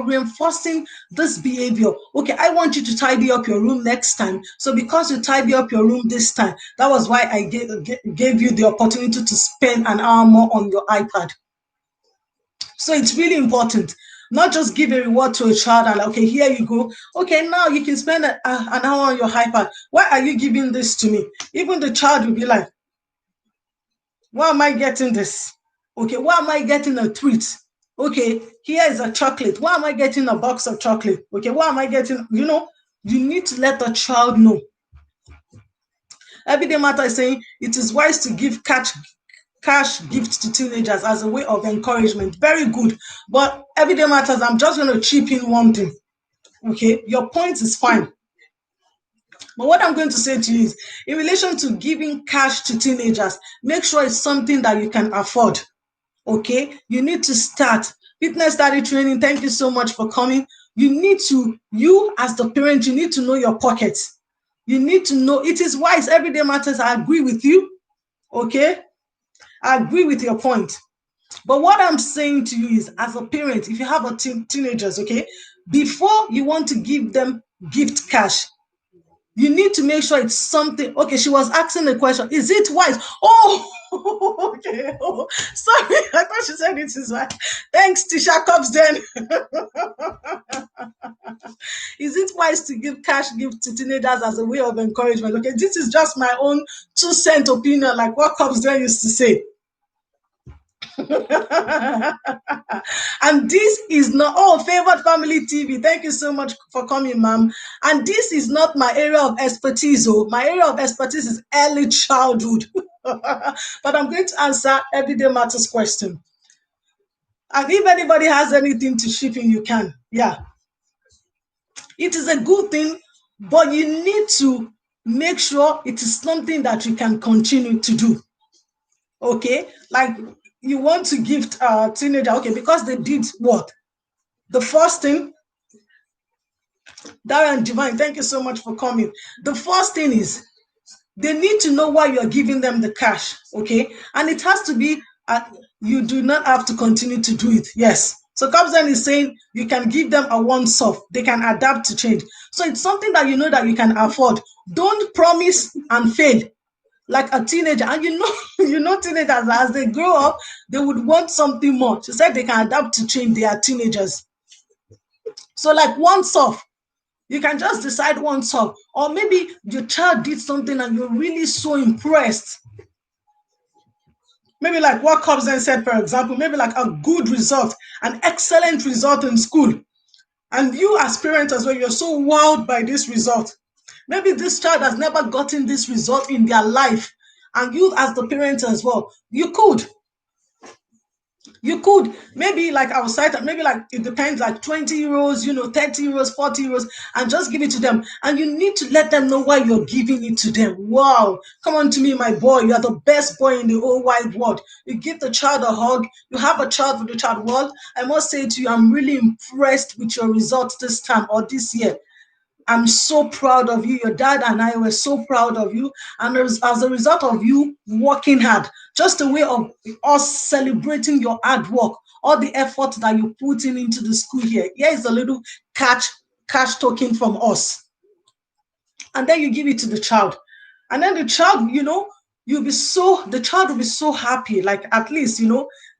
reinforcing this behavior. Okay, I want you to tidy up your room next time. So because you tidy up your room this time, that was why I gave you the opportunity to spend an hour more on your iPad. So it's really important. Not just give a reward to a child and okay, here you go. Okay, now you can spend an hour on your iPad. Why are you giving this to me? Even the child will be like, why am I getting this? Okay, why am I getting a treat? Okay, here is a chocolate. Why am I getting a box of chocolate? Okay, why am I getting, you need to let the child know. Everyday Matter is saying it is wise to give cash gifts to teenagers as a way of encouragement. Very good. But Everyday Matters, I'm just going to chip in one thing. Okay, your point is fine. But what I'm going to say to you is, in relation to giving cash to teenagers, make sure it's something that you can afford. Okay, you need to start. Fitness study training, thank you so much for coming. You as the parent, you need to know your pockets. You need to know, it is wise. Everyday Matters, I agree with you. Okay, I agree with your point. But what I'm saying to you is, as a parent, if you have a teenagers, okay, before you want to give them gift cash, you need to make sure it's something. Okay, she was asking the question, is it wise? Oh, okay. Oh, sorry, I thought she said it is wise. Thanks, Tisha Cobbs then. Is it wise to give cash gifts to teenagers as a way of encouragement? Okay, this is just my own 2 cent opinion, like what Cobbs then used to say. And this is not Favored Family TV. Thank you so much for coming, ma'am. And this is not my area of expertise. My area of expertise is early childhood. But I'm going to answer Everyday Matters question. And if anybody has anything to chip in, you can. Yeah. It is a good thing, but you need to make sure it is something that you can continue to do. Okay, like you want to gift a teenager, okay, because they did what? The first thing, Darren Divine, thank you so much for coming. The first thing is they need to know why you're giving them the cash, okay? And it has to be, you do not have to continue to do it. Yes. So Kabzan is saying you can give them a once-off. They can adapt to change. So it's something that you know that you can afford. Don't promise and fail. Like a teenager, and teenagers, as they grow up, they would want something more. She said they can adapt to change. They are teenagers. So like once off, you can just decide once off. Or maybe your child did something and you're really so impressed. Maybe like what Cobsen said, for example, maybe like a good result, an excellent result in school. And you as parents as well, you're so wowed by this result. Maybe this child has never gotten this result in their life. And you as the parent as well, you could maybe like outside, maybe like it depends, like 20 euros, 30 euros, 40 euros, and just give it to them. And you need to let them know why you're giving it to them. Wow, come on to me, my boy, you are the best boy in the whole wide world. You give the child a hug, you have a child with the child. Well, I must say to you, I'm really impressed with your results this time or this year. I'm so proud of you. Your dad and I were so proud of you. And as a result of you working hard, just a way of us celebrating your hard work, all the effort that you put in into the school here. Here is a little cash token from us. And then you give it to the child. And then the child, the child will be so happy. Like, at least,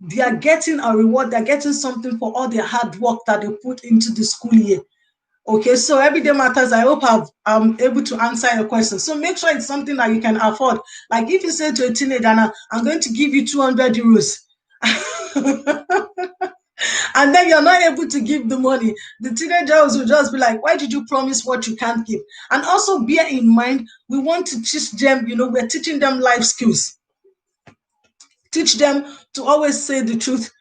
they are getting a reward, they're getting something for all their hard work that they put into the school year. Okay, so everyday matters. I hope I'm able to answer your question. So make sure it's something that you can afford. Like, if you say to a teenager, I'm going to give you 200 euros, and then you're not able to give the money, the teenagers will just be like, why did you promise what you can't give? And also bear in mind, we want to teach them, we're teaching them life skills. Teach them to always say the truth.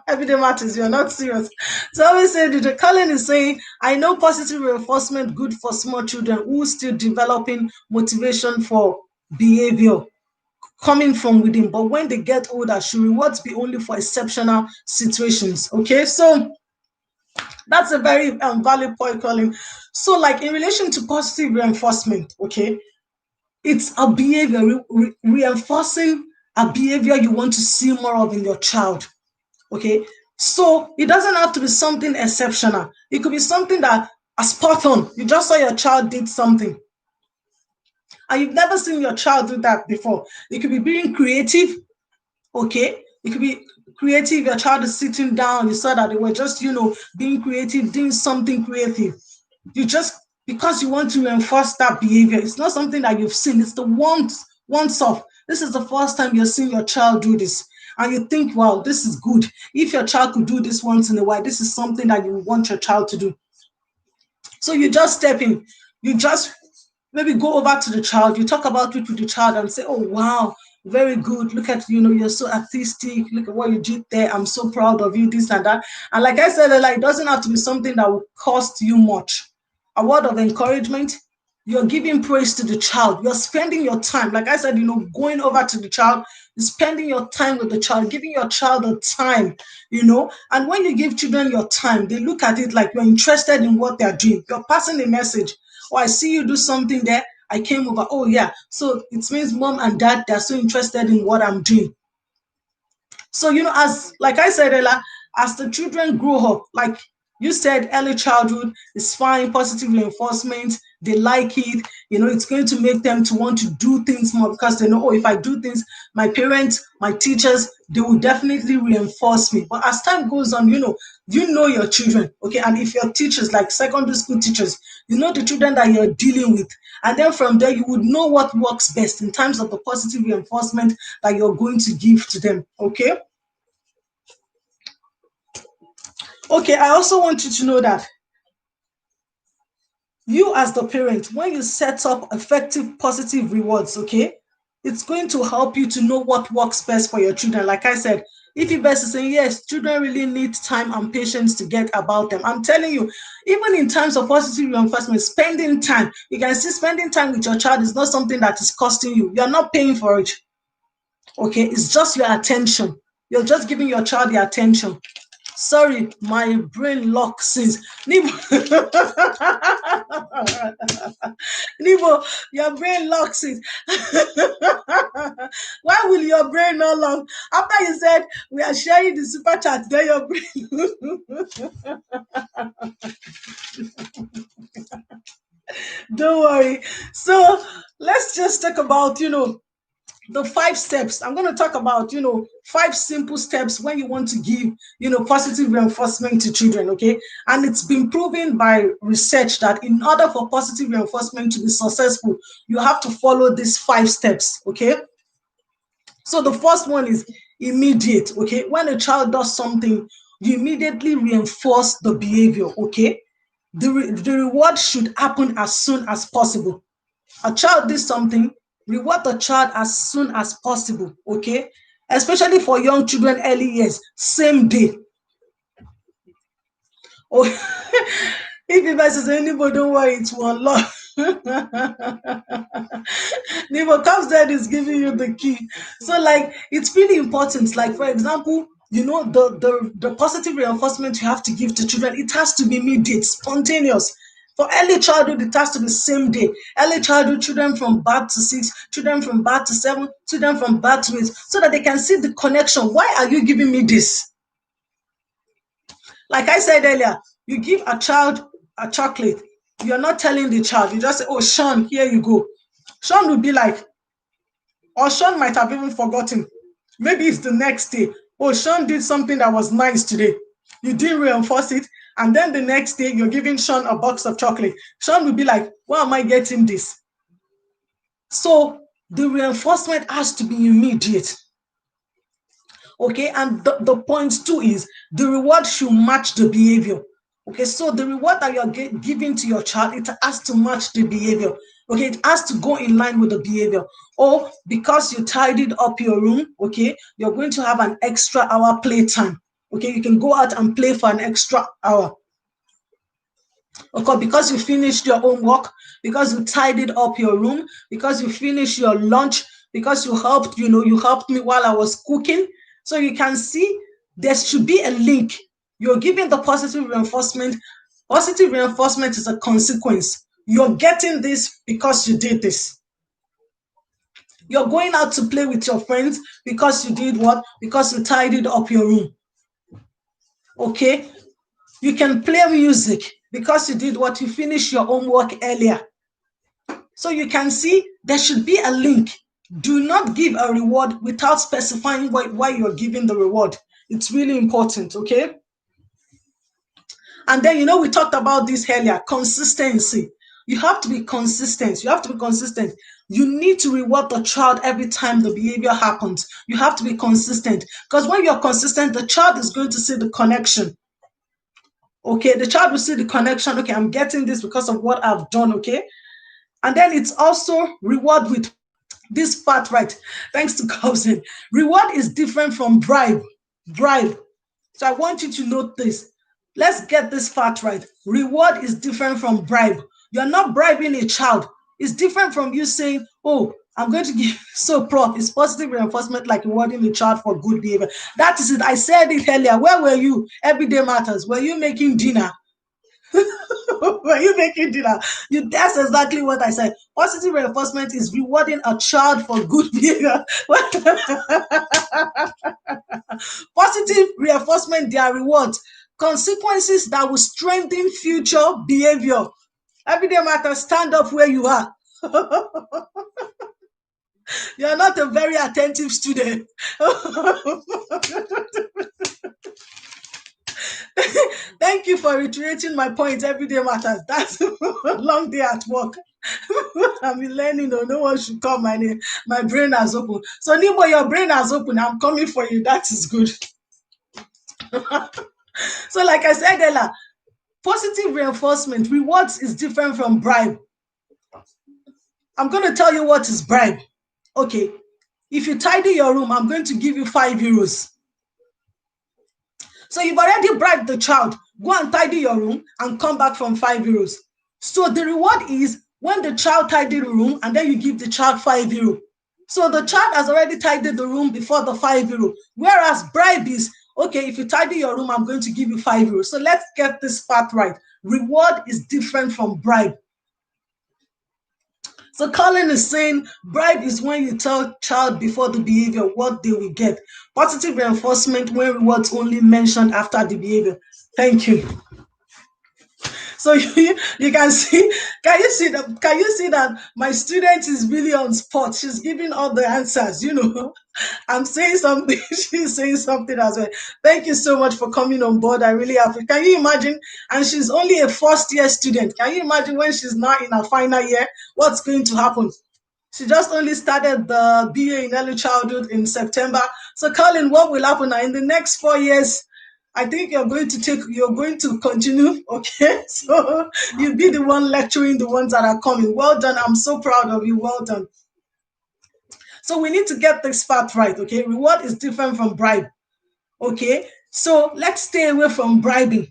Everyday matters, you're not serious. So I always say that Colin is saying, I know positive reinforcement good for small children who still developing motivation for behavior coming from within, but when they get older, should rewards be only for exceptional situations? Okay, so that's a very valid point, Colin. So, like, in relation to positive reinforcement, okay, it's a behavior, reinforcing a behavior you want to see more of in your child. Okay, so it doesn't have to be something exceptional. It could be something that a spot on. You just saw your child did something, and you've never seen your child do that before. It could be being creative. Okay, it could be creative. Your child is sitting down. You saw that they were just, being creative, doing something creative. You just, because you want to reinforce that behavior. It's not something that you've seen. It's the once off. This is the first time you're seeing your child do this. And you think, wow, this is good. If your child could do this once in a while, this is something that you want your child to do. So you just step in. You just maybe go over to the child. You talk about it with the child and say, oh, wow, very good. Look at, you're so artistic. Look at what you did there. I'm so proud of you, this and that. And like I said, it doesn't have to be something that will cost you much. A word of encouragement, you're giving praise to the child. You're spending your time. Like I said, going over to the child, spending your time with the child, giving your child a time, And when you give children your time, they look at it like you're interested in what they're doing. You're passing a message. Oh, I see you do something there. I came over. Oh, yeah. So it means mom and dad, they're so interested in what I'm doing. So, as like I said earlier, as the children grow up, like you said, early childhood is fine, positive reinforcement, they like it, it's going to make them to want to do things more because they know, oh, if I do things, my parents, my teachers, they will definitely reinforce me. But as time goes on, you know your children, okay? And if your teachers, like secondary school teachers, you know the children that you're dealing with. And then from there, you would know what works best in terms of the positive reinforcement that you're going to give to them, okay? Okay, I also want you to know that you as the parent, when you set up effective positive rewards, okay, it's going to help you to know what works best for your children. Like I said, if you best is saying, yes, children really need time and patience to get about them. I'm telling you, even in terms of positive reinforcement, spending time, you can see spending time with your child is not something that is costing you. You're not paying for it. Okay, it's just your attention. You're just giving your child the attention. Sorry, my brain lock since. Nibo, Nibo, your brain lock since. Why will your brain not lock? After you said we are sharing the super chat, then your brain. Don't worry. So let's just talk about, the 5 steps. I'm going to talk about, 5 simple steps when you want to give, positive reinforcement to children, okay? And it's been proven by research that in order for positive reinforcement to be successful, you have to follow these 5 steps, okay? So the first one is immediate, okay? When a child does something, you immediately reinforce the behavior, okay? The reward should happen as soon as possible. A child did something, reward the child as soon as possible, okay? Especially for young children early years, same day. Oh, if you guys say, anybody, don't worry, it's one love. Neighbor comes there is giving you the key. So, like, it's really important. Like, for example, the positive reinforcement you have to give to children, it has to be immediate, spontaneous. For early childhood, it has to be same day. Early childhood, children from birth to 6, children from birth to 7, children from birth to 8, so that they can see the connection. Why are you giving me this? Like I said earlier, you give a child a chocolate, you're not telling the child, you just say, oh, Sean, here you go. Sean will be like, or Sean might have even forgotten. Maybe it's the next day. Oh, Sean did something that was nice today. You didn't reinforce it. And then the next day, you're giving Sean a box of chocolate. Sean will be like, why am I getting this? So the reinforcement has to be immediate. Okay, and the point too is the reward should match the behavior. Okay, so the reward that you're giving to your child, it has to match the behavior. Okay, it has to go in line with the behavior. Or because you tidied up your room, okay, you're going to have an extra hour playtime. Okay, you can go out and play for an extra hour. Okay, because you finished your homework, because you tidied up your room, because you finished your lunch, because you helped me while I was cooking. So you can see there should be a link. You're giving the positive reinforcement. Positive reinforcement is a consequence. You're getting this because you did this. You're going out to play with your friends because you did what? Because you tidied up your room. Okay? You can play music because you did what? You finished your homework earlier. So you can see there should be a link. Do not give a reward without specifying why you're giving the reward. It's really important, okay? And then, we talked about this earlier, consistency. You have to be consistent. You have to be consistent. You need to reward the child every time the behavior happens. You have to be consistent. Because when you're consistent, the child is going to see the connection. Okay, the child will see the connection. Okay, I'm getting this because of what I've done, okay? And then it's also reward with this part, right? Thanks to Cousin. Reward is different from bribe. Bribe. So I want you to note this. Let's get this part right. Reward is different from bribe. You're not bribing a child. It's different from you saying, oh, I'm going to give so prof. It's positive reinforcement like rewarding a child for good behavior. That is it. I said it earlier. Where were you? Everyday matters. Were you making dinner? Were you making dinner? That's exactly what I said. Positive reinforcement is rewarding a child for good behavior. Positive reinforcement, they are rewards, consequences that will strengthen future behavior. Everyday matter, stand up where you are. You're not a very attentive student. Thank you for reiterating my point. Everyday matters. That's a long day at work. I'm learning. No one should call my name. My brain has opened. So, Nimo, your brain has opened. I'm coming for you. That is good. So, like I said earlier, positive reinforcement, rewards is different from bribe. I'm going to tell you what is bribe. Okay. If you tidy your room, I'm going to give you 5 euros. So you've already bribed the child. Go and tidy your room and come back from 5 euros. So the reward is when the child tidied the room and then you give the child 5 euro. So the child has already tidied the room before the 5 euro. Whereas bribe is, okay, if you tidy your room, I'm going to give you 5 euros. So let's get this part right. Reward is different from bribe. So Colin is saying bribe is when you tell child before the behavior what they will get. Positive reinforcement when rewards only mentioned after the behavior. Thank you. So you can see, can you see that my student is really on spot? She's giving all the answers, I'm saying something, she's saying something as well. Thank you so much for coming on board. I really appreciate. Can you imagine? And she's only a first year student. Can you imagine when she's now in her final year, what's going to happen? She just only started the BA in early childhood in September. So Colin, what will happen now in the next 4 years? I think you're going to continue, okay? So you'll be the one lecturing the ones that are coming. Well done. I'm so proud of you. Well done. So we need to get this part right, okay? Reward is different from bribe, okay? So let's stay away from bribing.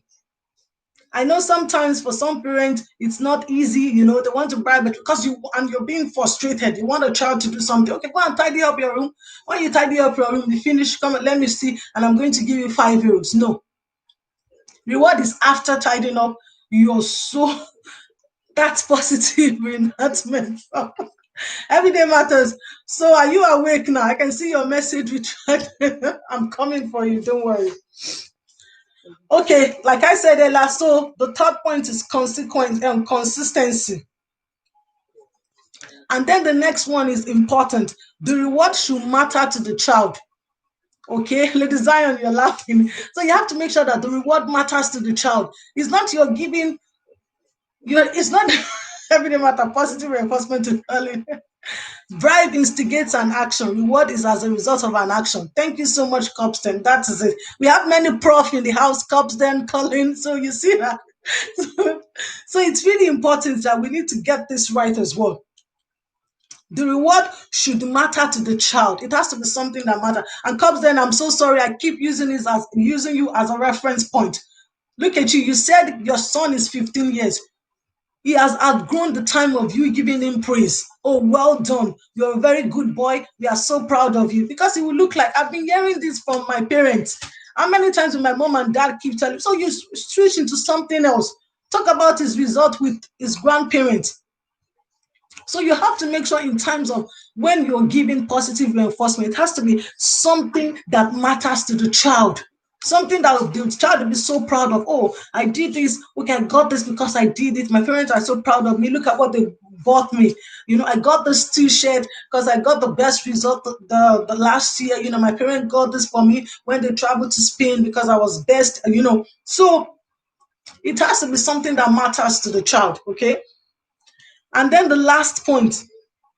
I know sometimes for some parents, it's not easy, they want to bribe it because you're being frustrated. You want a child to do something. Okay, go and tidy up your room. When you tidy up your room, you finish, come and let me see, and I'm going to give you 5 euros. No. Reward is after tidying up. You're so That's positive reinforcement. Every day matters. So are you awake now? I can see your message, Richard. I'm coming for you. Don't worry. Okay, like I said earlier, so the third point is consequence and consistency. And then the next one is important. The reward should matter to the child. Okay, Lady Zion, you're laughing. So you have to make sure that the reward matters to the child. It's not you're giving, it's not everyday matter, positive reinforcement to early. Bribe instigates an action. Reward is as a result of an action. Thank you so much, Copston. That is it. We have many prof in the house, Copston, Colin. So you see that. So it's really important that we need to get this right as well. The reward should matter to the child. It has to be something that matters. And Copston, I'm so sorry. I keep using you as a reference point. Look at you. You said your son is 15 years. He has outgrown the time of you giving him praise. Oh, well done. You're a very good boy. We are so proud of you. Because he will look like, I've been hearing this from my parents. How many times will my mom and dad keep telling? So you switch into something else. Talk about his result with his grandparents. So you have to make sure in times of when you're giving positive reinforcement, it has to be something that matters to the child. Something that the child will be so proud of. Oh, I did this. Okay, I got this because I did it. My parents are so proud of me. Look at what they bought me. I got this t-shirt because I got the best result the last year. My parents got this for me when they traveled to Spain because I was best. So it has to be something that matters to the child. Okay. And then the last point,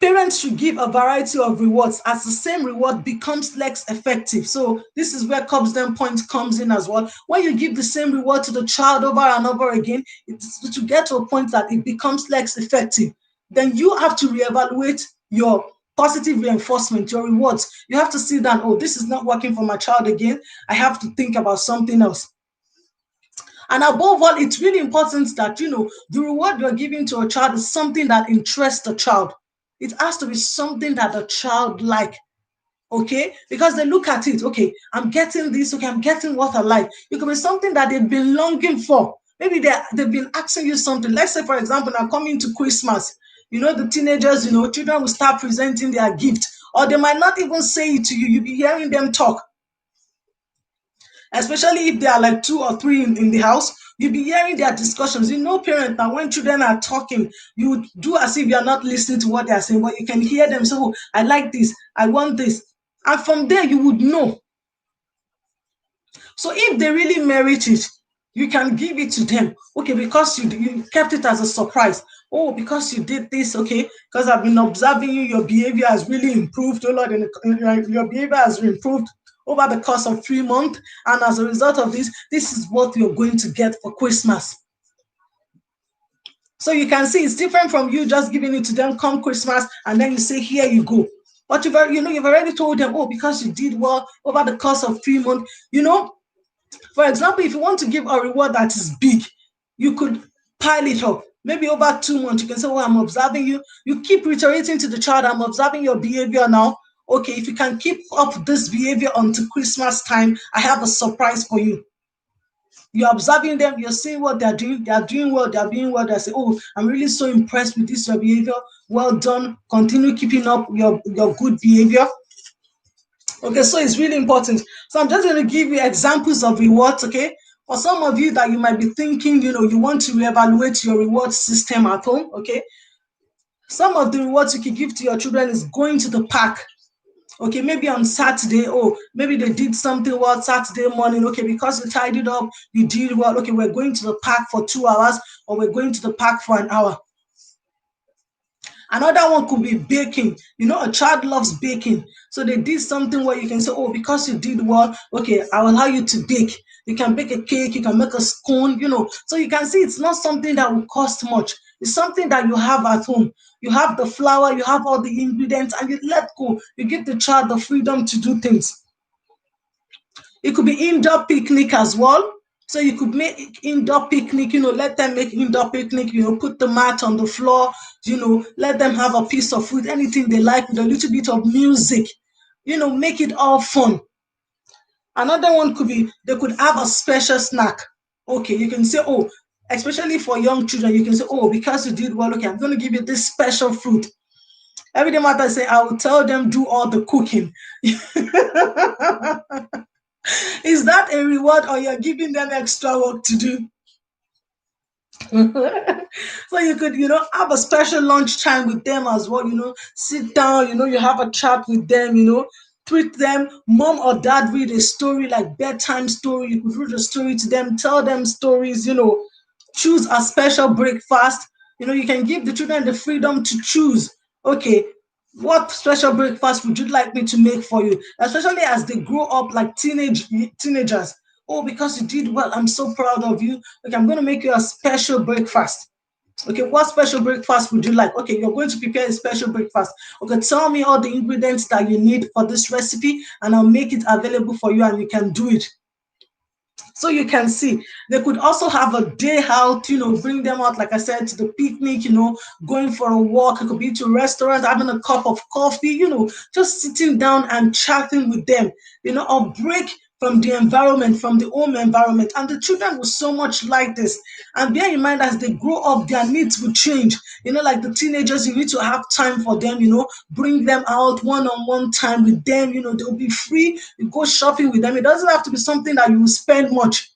parents should give a variety of rewards as the same reward becomes less effective. So this is where Cobden point comes in as well. When you give the same reward to the child over and over again, it's to get to a point that it becomes less effective. Then you have to reevaluate your positive reinforcement, your rewards. You have to see that, oh, this is not working for my child again. I have to think about something else. And above all, it's really important that, the reward you're giving to a child is something that interests the child. It has to be something that the child like, okay? Because they look at it, okay, I'm getting this, okay, I'm getting what I like. It could be something that they've been longing for. Maybe they've been asking you something. Let's say, for example, now coming to Christmas, the teenagers, children will start presenting their gift, or they might not even say it to you. You'll be hearing them talk. Especially if there are like two or three in the house, you'll be hearing their discussions. Parent, now when children are talking, you do as if you're not listening to what they're saying, but you can hear them say, oh, I like this, I want this. And from there, you would know. So if they really merit it, you can give it to them. Okay, because you kept it as a surprise. Oh, because you did this, okay, because I've been observing you, your behavior has really improved. Oh Lord, your behavior has improved over the course of 3 months. And as a result of this is what you're going to get for Christmas. So you can see it's different from you just giving it to them come Christmas and then you say, here you go. But you've already told them, oh, because you did well over the course of 3 months. For example, if you want to give a reward that is big, you could pile it up. Maybe over 2 months, you can say, oh, I'm observing you. You keep reiterating to the child, I'm observing your behavior now. Okay, if you can keep up this behavior until Christmas time, I have a surprise for you. You're observing them, you're seeing what they're doing well, they're doing well. They say, oh, I'm really so impressed with this, your behavior. Well done. Continue keeping up your good behavior. Okay, so it's really important. So I'm just going to give you examples of rewards, okay? For some of you that you might be thinking, you want to reevaluate your reward system at home, okay? Some of the rewards you can give to your children is going to the park. Okay, maybe on Saturday, maybe they did something well Saturday morning. Okay, because you tidied up, you did well. Okay, we're going to the park for 2 hours, or we're going to the park for an hour. Another one could be baking. A child loves baking. So they did something where you can say, oh, because you did well, okay, I will allow you to bake. You can bake a cake, you can make a spoon, So you can see it's not something that will cost much. It's something that you have at home. You have the flour, you have all the ingredients, and you let go. You give the child the freedom to do things. It could be indoor picnic as well. So you could make indoor picnic, let them make indoor picnic, put the mat on the floor, let them have a piece of food, anything they like with a little bit of music, make it all fun. Another one could be, they could have a special snack. Okay, you can say, oh, especially for young children, you can say, oh, because you did well, okay, I'm going to give you this special fruit. Every day matter say, I will tell them do all the cooking. Is that a reward or you're giving them extra work to do? So you could, have a special lunch time with them as well, sit down, you have a chat with them, treat them. Mom or dad read a story like bedtime story. You could read a story to them, tell them stories, choose a special breakfast. You can give the children the freedom to choose. Okay, what special breakfast would you like me to make for you? Especially as they grow up like teenagers. Oh, because you did well, I'm so proud of you. Okay, I'm going to make you a special breakfast. Okay, what special breakfast would you like? Okay, you're going to prepare a special breakfast. Okay, tell me all the ingredients that you need for this recipe, and I'll make it available for you, and you can do it. So you can see they could also have a day out, bring them out, like I said, to the picnic, going for a walk. It could be to a restaurant, having a cup of coffee, just sitting down and chatting with them, or break from the environment, from the home environment. And the children will so much like this. And bear in mind, as they grow up, their needs will change. Like the teenagers, you need to have time for them, bring them out one-on-one time with them, they'll be free. You go shopping with them. It doesn't have to be something that you will spend much.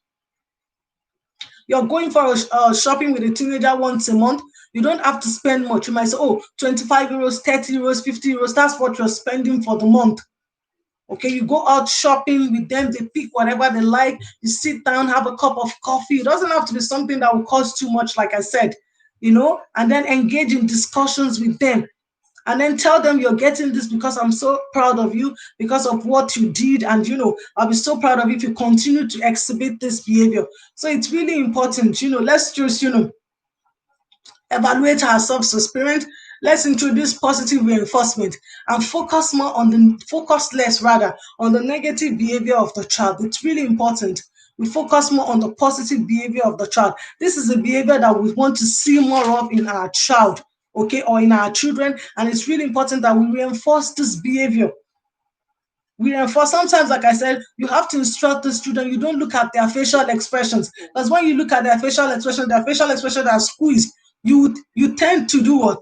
You're going for a shopping with a teenager once a month. You don't have to spend much. You might say, oh, 25 euros, 30 euros, 50 euros. That's what you're spending for the month. Okay, you go out shopping with them, they pick whatever they like, you sit down, have a cup of coffee. It doesn't have to be something that will cost too much, like I said, and then engage in discussions with them. And then tell them you're getting this because I'm so proud of you because of what you did. And, I'll be so proud of you if you continue to exhibit this behavior. So it's really important, let's just, evaluate ourselves as parents. Let's introduce positive reinforcement and focus less rather on the negative behavior of the child. It's really important. We focus more on the positive behavior of the child. This is a behavior that we want to see more of in our child, okay, or in our children. And it's really important that we reinforce this behavior. We reinforce. Sometimes, like I said, you have to instruct the student. You don't look at their facial expressions. Because when you look at their facial expression are squeezed, you tend to do what?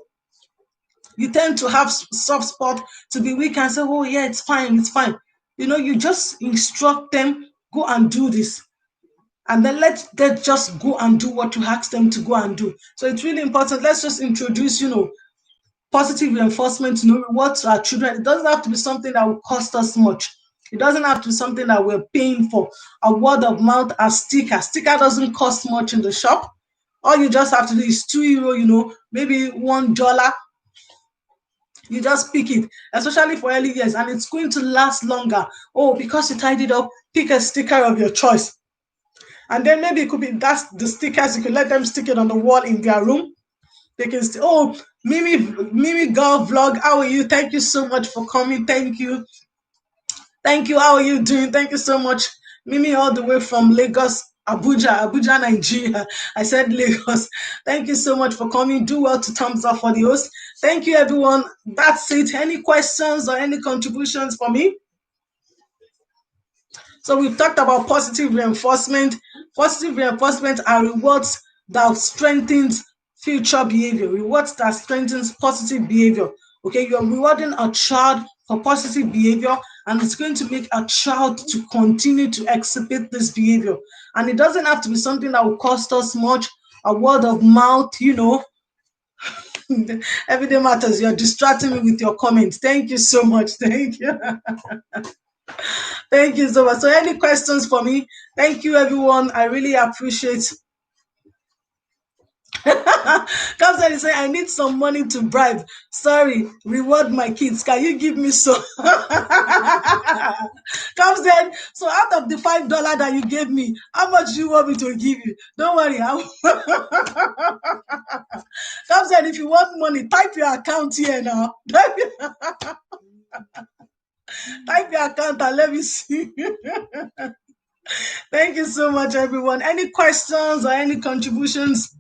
You tend to have soft spot, to be weak and say, oh yeah, it's fine, it's fine. You just instruct them, go and do this. And then let them just go and do what you ask them to go and do. So it's really important. Let's just introduce, positive reinforcement, reward to our children. It doesn't have to be something that will cost us much. It doesn't have to be something that we're paying for. A word of mouth, a sticker. Sticker doesn't cost much in the shop. All you just have to do is €2, maybe $1. You just pick it, especially for early years, and it's going to last longer. Oh, because you tied it up, pick a sticker of your choice. And then maybe it could be that's the stickers, you could let them stick it on the wall in their room. They can say, oh, Mimi Girl Vlog, how are you? Thank you so much for coming. Thank you. Thank you. How are you doing? Thank you so much. Mimi, all the way from Lagos, Abuja, Nigeria. I said Lagos. Thank you so much for coming. Do well to thumbs up for the host. Thank you, everyone. That's it. Any questions or any contributions for me? So we've talked about positive reinforcement. Positive reinforcement are rewards that strengthens future behavior. Rewards that strengthens positive behavior. Okay, you're rewarding a child for positive behavior, and it's going to make a child to continue to exhibit this behavior. And it doesn't have to be something that will cost us much. A word of mouth, every day matters. You're distracting me with your comments. Thank you so much. Thank you. Thank you so much. So any questions for me? Thank you, everyone. I really appreciate. Comes and say, I need some money to bribe. Sorry, reward my kids. Can you give me some? Comes then, so out of the $5 that you gave me, how much do you want me to give you? Don't worry. Comes then, if you want money, type your account here now. Type your account and let me see. Thank you so much, everyone. Any questions or any contributions?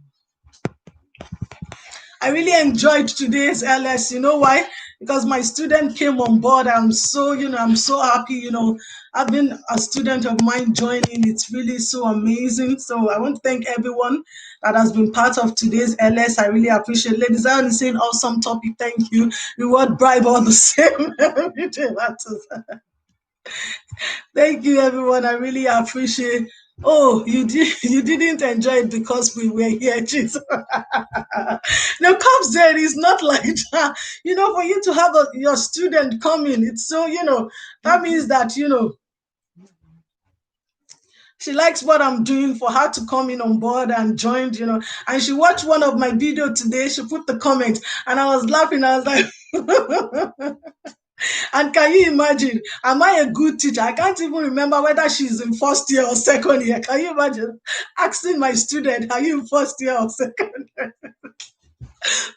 I really enjoyed today's LS. You know why? Because my student came on board. I'm so happy, having a student of mine joining. It's really so amazing. So I want to thank everyone that has been part of today's LS. I really appreciate it. Ladies and saying awesome topic. Thank you. Reward bribe all the same. Thank you, everyone. I really appreciate. Oh, you didn't enjoy it because we were here, Jesus. No, comes there is not like that. For you to have your student coming, it's so that means that she likes what I'm doing for her to come in on board and joined, and she watched one of my video today. She put the comment and I was laughing. I was like, and can you imagine? Am I a good teacher? I can't even remember whether she's in first year or second year. Can you imagine asking my student, are you in first year or second year?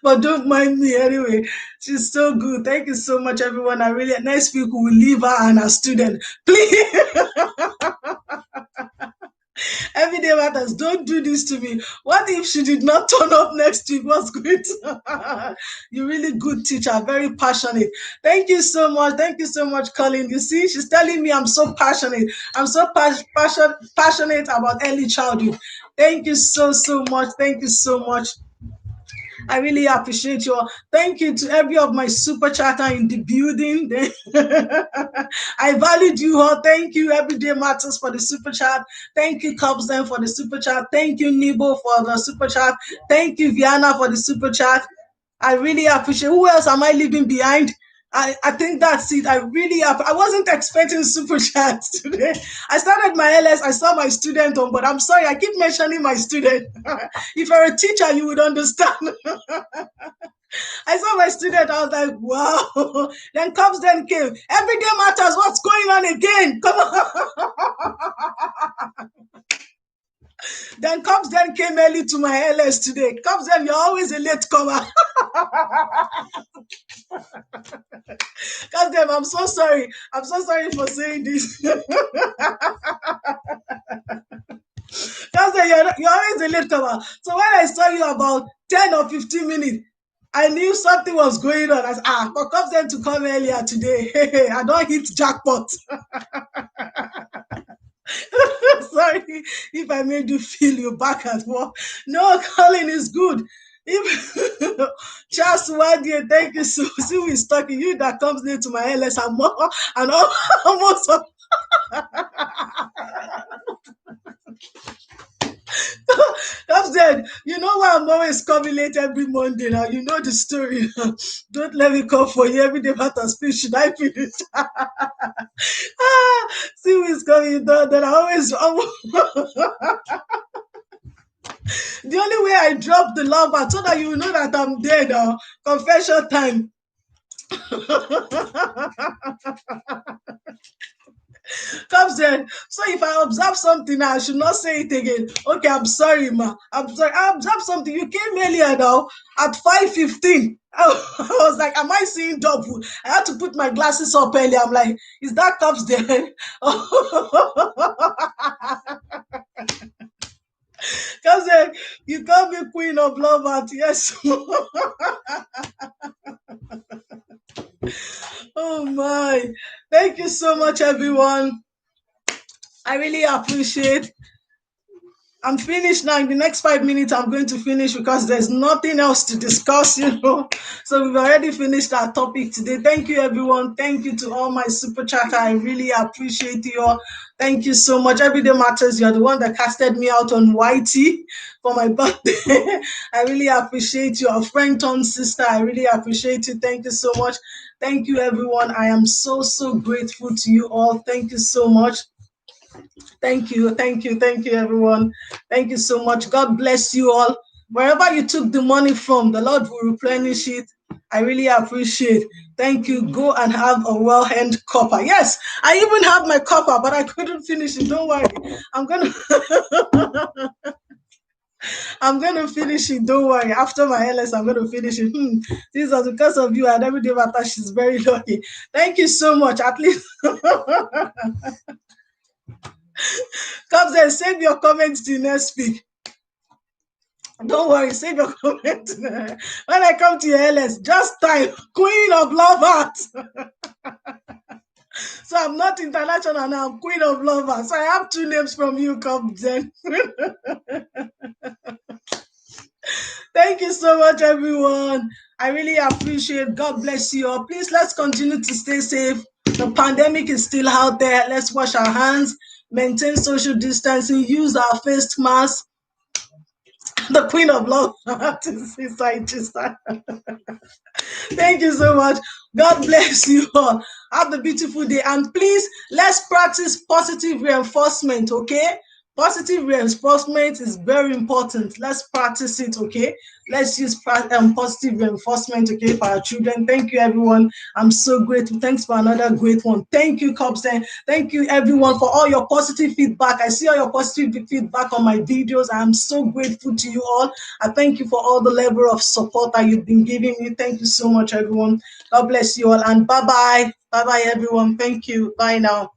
But don't mind me anyway. She's so good. Thank you so much, everyone. I really next week we will leave her and her student. Please. Everyday matters. Don't do this to me. What if she did not turn up next week? What's going to You're really good teacher, very passionate. Thank you so much. Thank you so much, Colin. You see, she's telling me I'm so passionate. I'm so passionate about early childhood. Thank you so much. Thank you so much. I really appreciate you all. Thank you to every of my super chatter in the building. I valued you all. Thank you, Everyday Matters, for the super chat. Thank you, Cubsden, for the super chat. Thank you, Nibo, for the super chat. Thank you, Viana, for the super chat. I really appreciate. Who else am I leaving behind? I think that's it. I wasn't expecting super chats today. I started my LS. I saw my student on, but I'm sorry. I keep mentioning my student. If you're a teacher, you would understand. I saw my student. I was like, wow. Then comes then came. Everyday matters. What's going on again? Come on. Then comes then came early to my LS today. Comes then you're always a late comer. Comes then I'm so sorry. I'm so sorry for saying this. Comes then you're always a late comer. So when I saw you about 10 or 15 minutes, I knew something was going on. I said, but comes then to come earlier today. Hey, I don't hit jackpot. Sorry if I made you feel you back at work. No, Colin is good. If Charles Wadier, thank you so. See, we're talking. You that comes near to my LS and more and almost. That's dead. You know why I'm always coming late every Monday now. You know the story. Don't let me come for you every day matter speech. Should I finish? See who is coming down. Then I always the only way I drop the love so that you know that I'm there now. Confession time. Comes then. So if I observe something, I should not say it again. Okay, I'm sorry, ma. I'm sorry. I observed something. You came earlier now at 5:15. I was like, am I seeing double? I had to put my glasses up earlier. I'm like, is that Comes then? Comes then, you call me queen of love at yes. Oh my. Thank you so much, everyone. I really appreciate. I'm finished now. In the next 5 minutes, I'm going to finish because there's nothing else to discuss, So we've already finished our topic today. Thank you, everyone. Thank you to all my super chatter. I really appreciate you all. Thank you so much. Everyday Matters, you're the one that casted me out on YT for my birthday. I really appreciate you. Our friend turned sister. I really appreciate you. Thank you so much. Thank you, everyone. I am so grateful to you all. Thank you so much. Thank you, everyone. Thank you so much. God bless you all. Wherever you took the money from, the Lord will replenish it. I really appreciate. Thank you. Go and have a well-earned copper. Yes, I even have my copper, but I couldn't finish it. Don't worry. I'm gonna I'm gonna finish it. Don't worry. After my LS, I'm gonna finish it. This is because of you and everyday matter. She's very lucky. Thank you so much. At least come there, save your comments till next week. Don't worry, save your comment. When I come to your LS, just type Queen of Love Heart. So I'm not international now. I'm Queen of Lovers. So I have two names from you, Captain. Thank you so much, everyone. I really appreciate. God bless you all. Please, let's continue to stay safe. The pandemic is still out there. Let's wash our hands, maintain social distancing, use our face mask. The Queen of Love. Thank you so much. God bless you all. Have a beautiful day. And please, let's practice positive reinforcement, okay? Positive reinforcement is very important. Let's practice it, okay? Let's use positive reinforcement, okay, for our children. Thank you, everyone. I'm so grateful. Thanks for another great one. Thank you, Cobsen. Thank you, everyone, for all your positive feedback. I see all your positive feedback on my videos. I'm so grateful to you all. I thank you for all the level of support that you've been giving me. Thank you so much, everyone. God bless you all. And bye-bye. Bye-bye, everyone. Thank you. Bye now.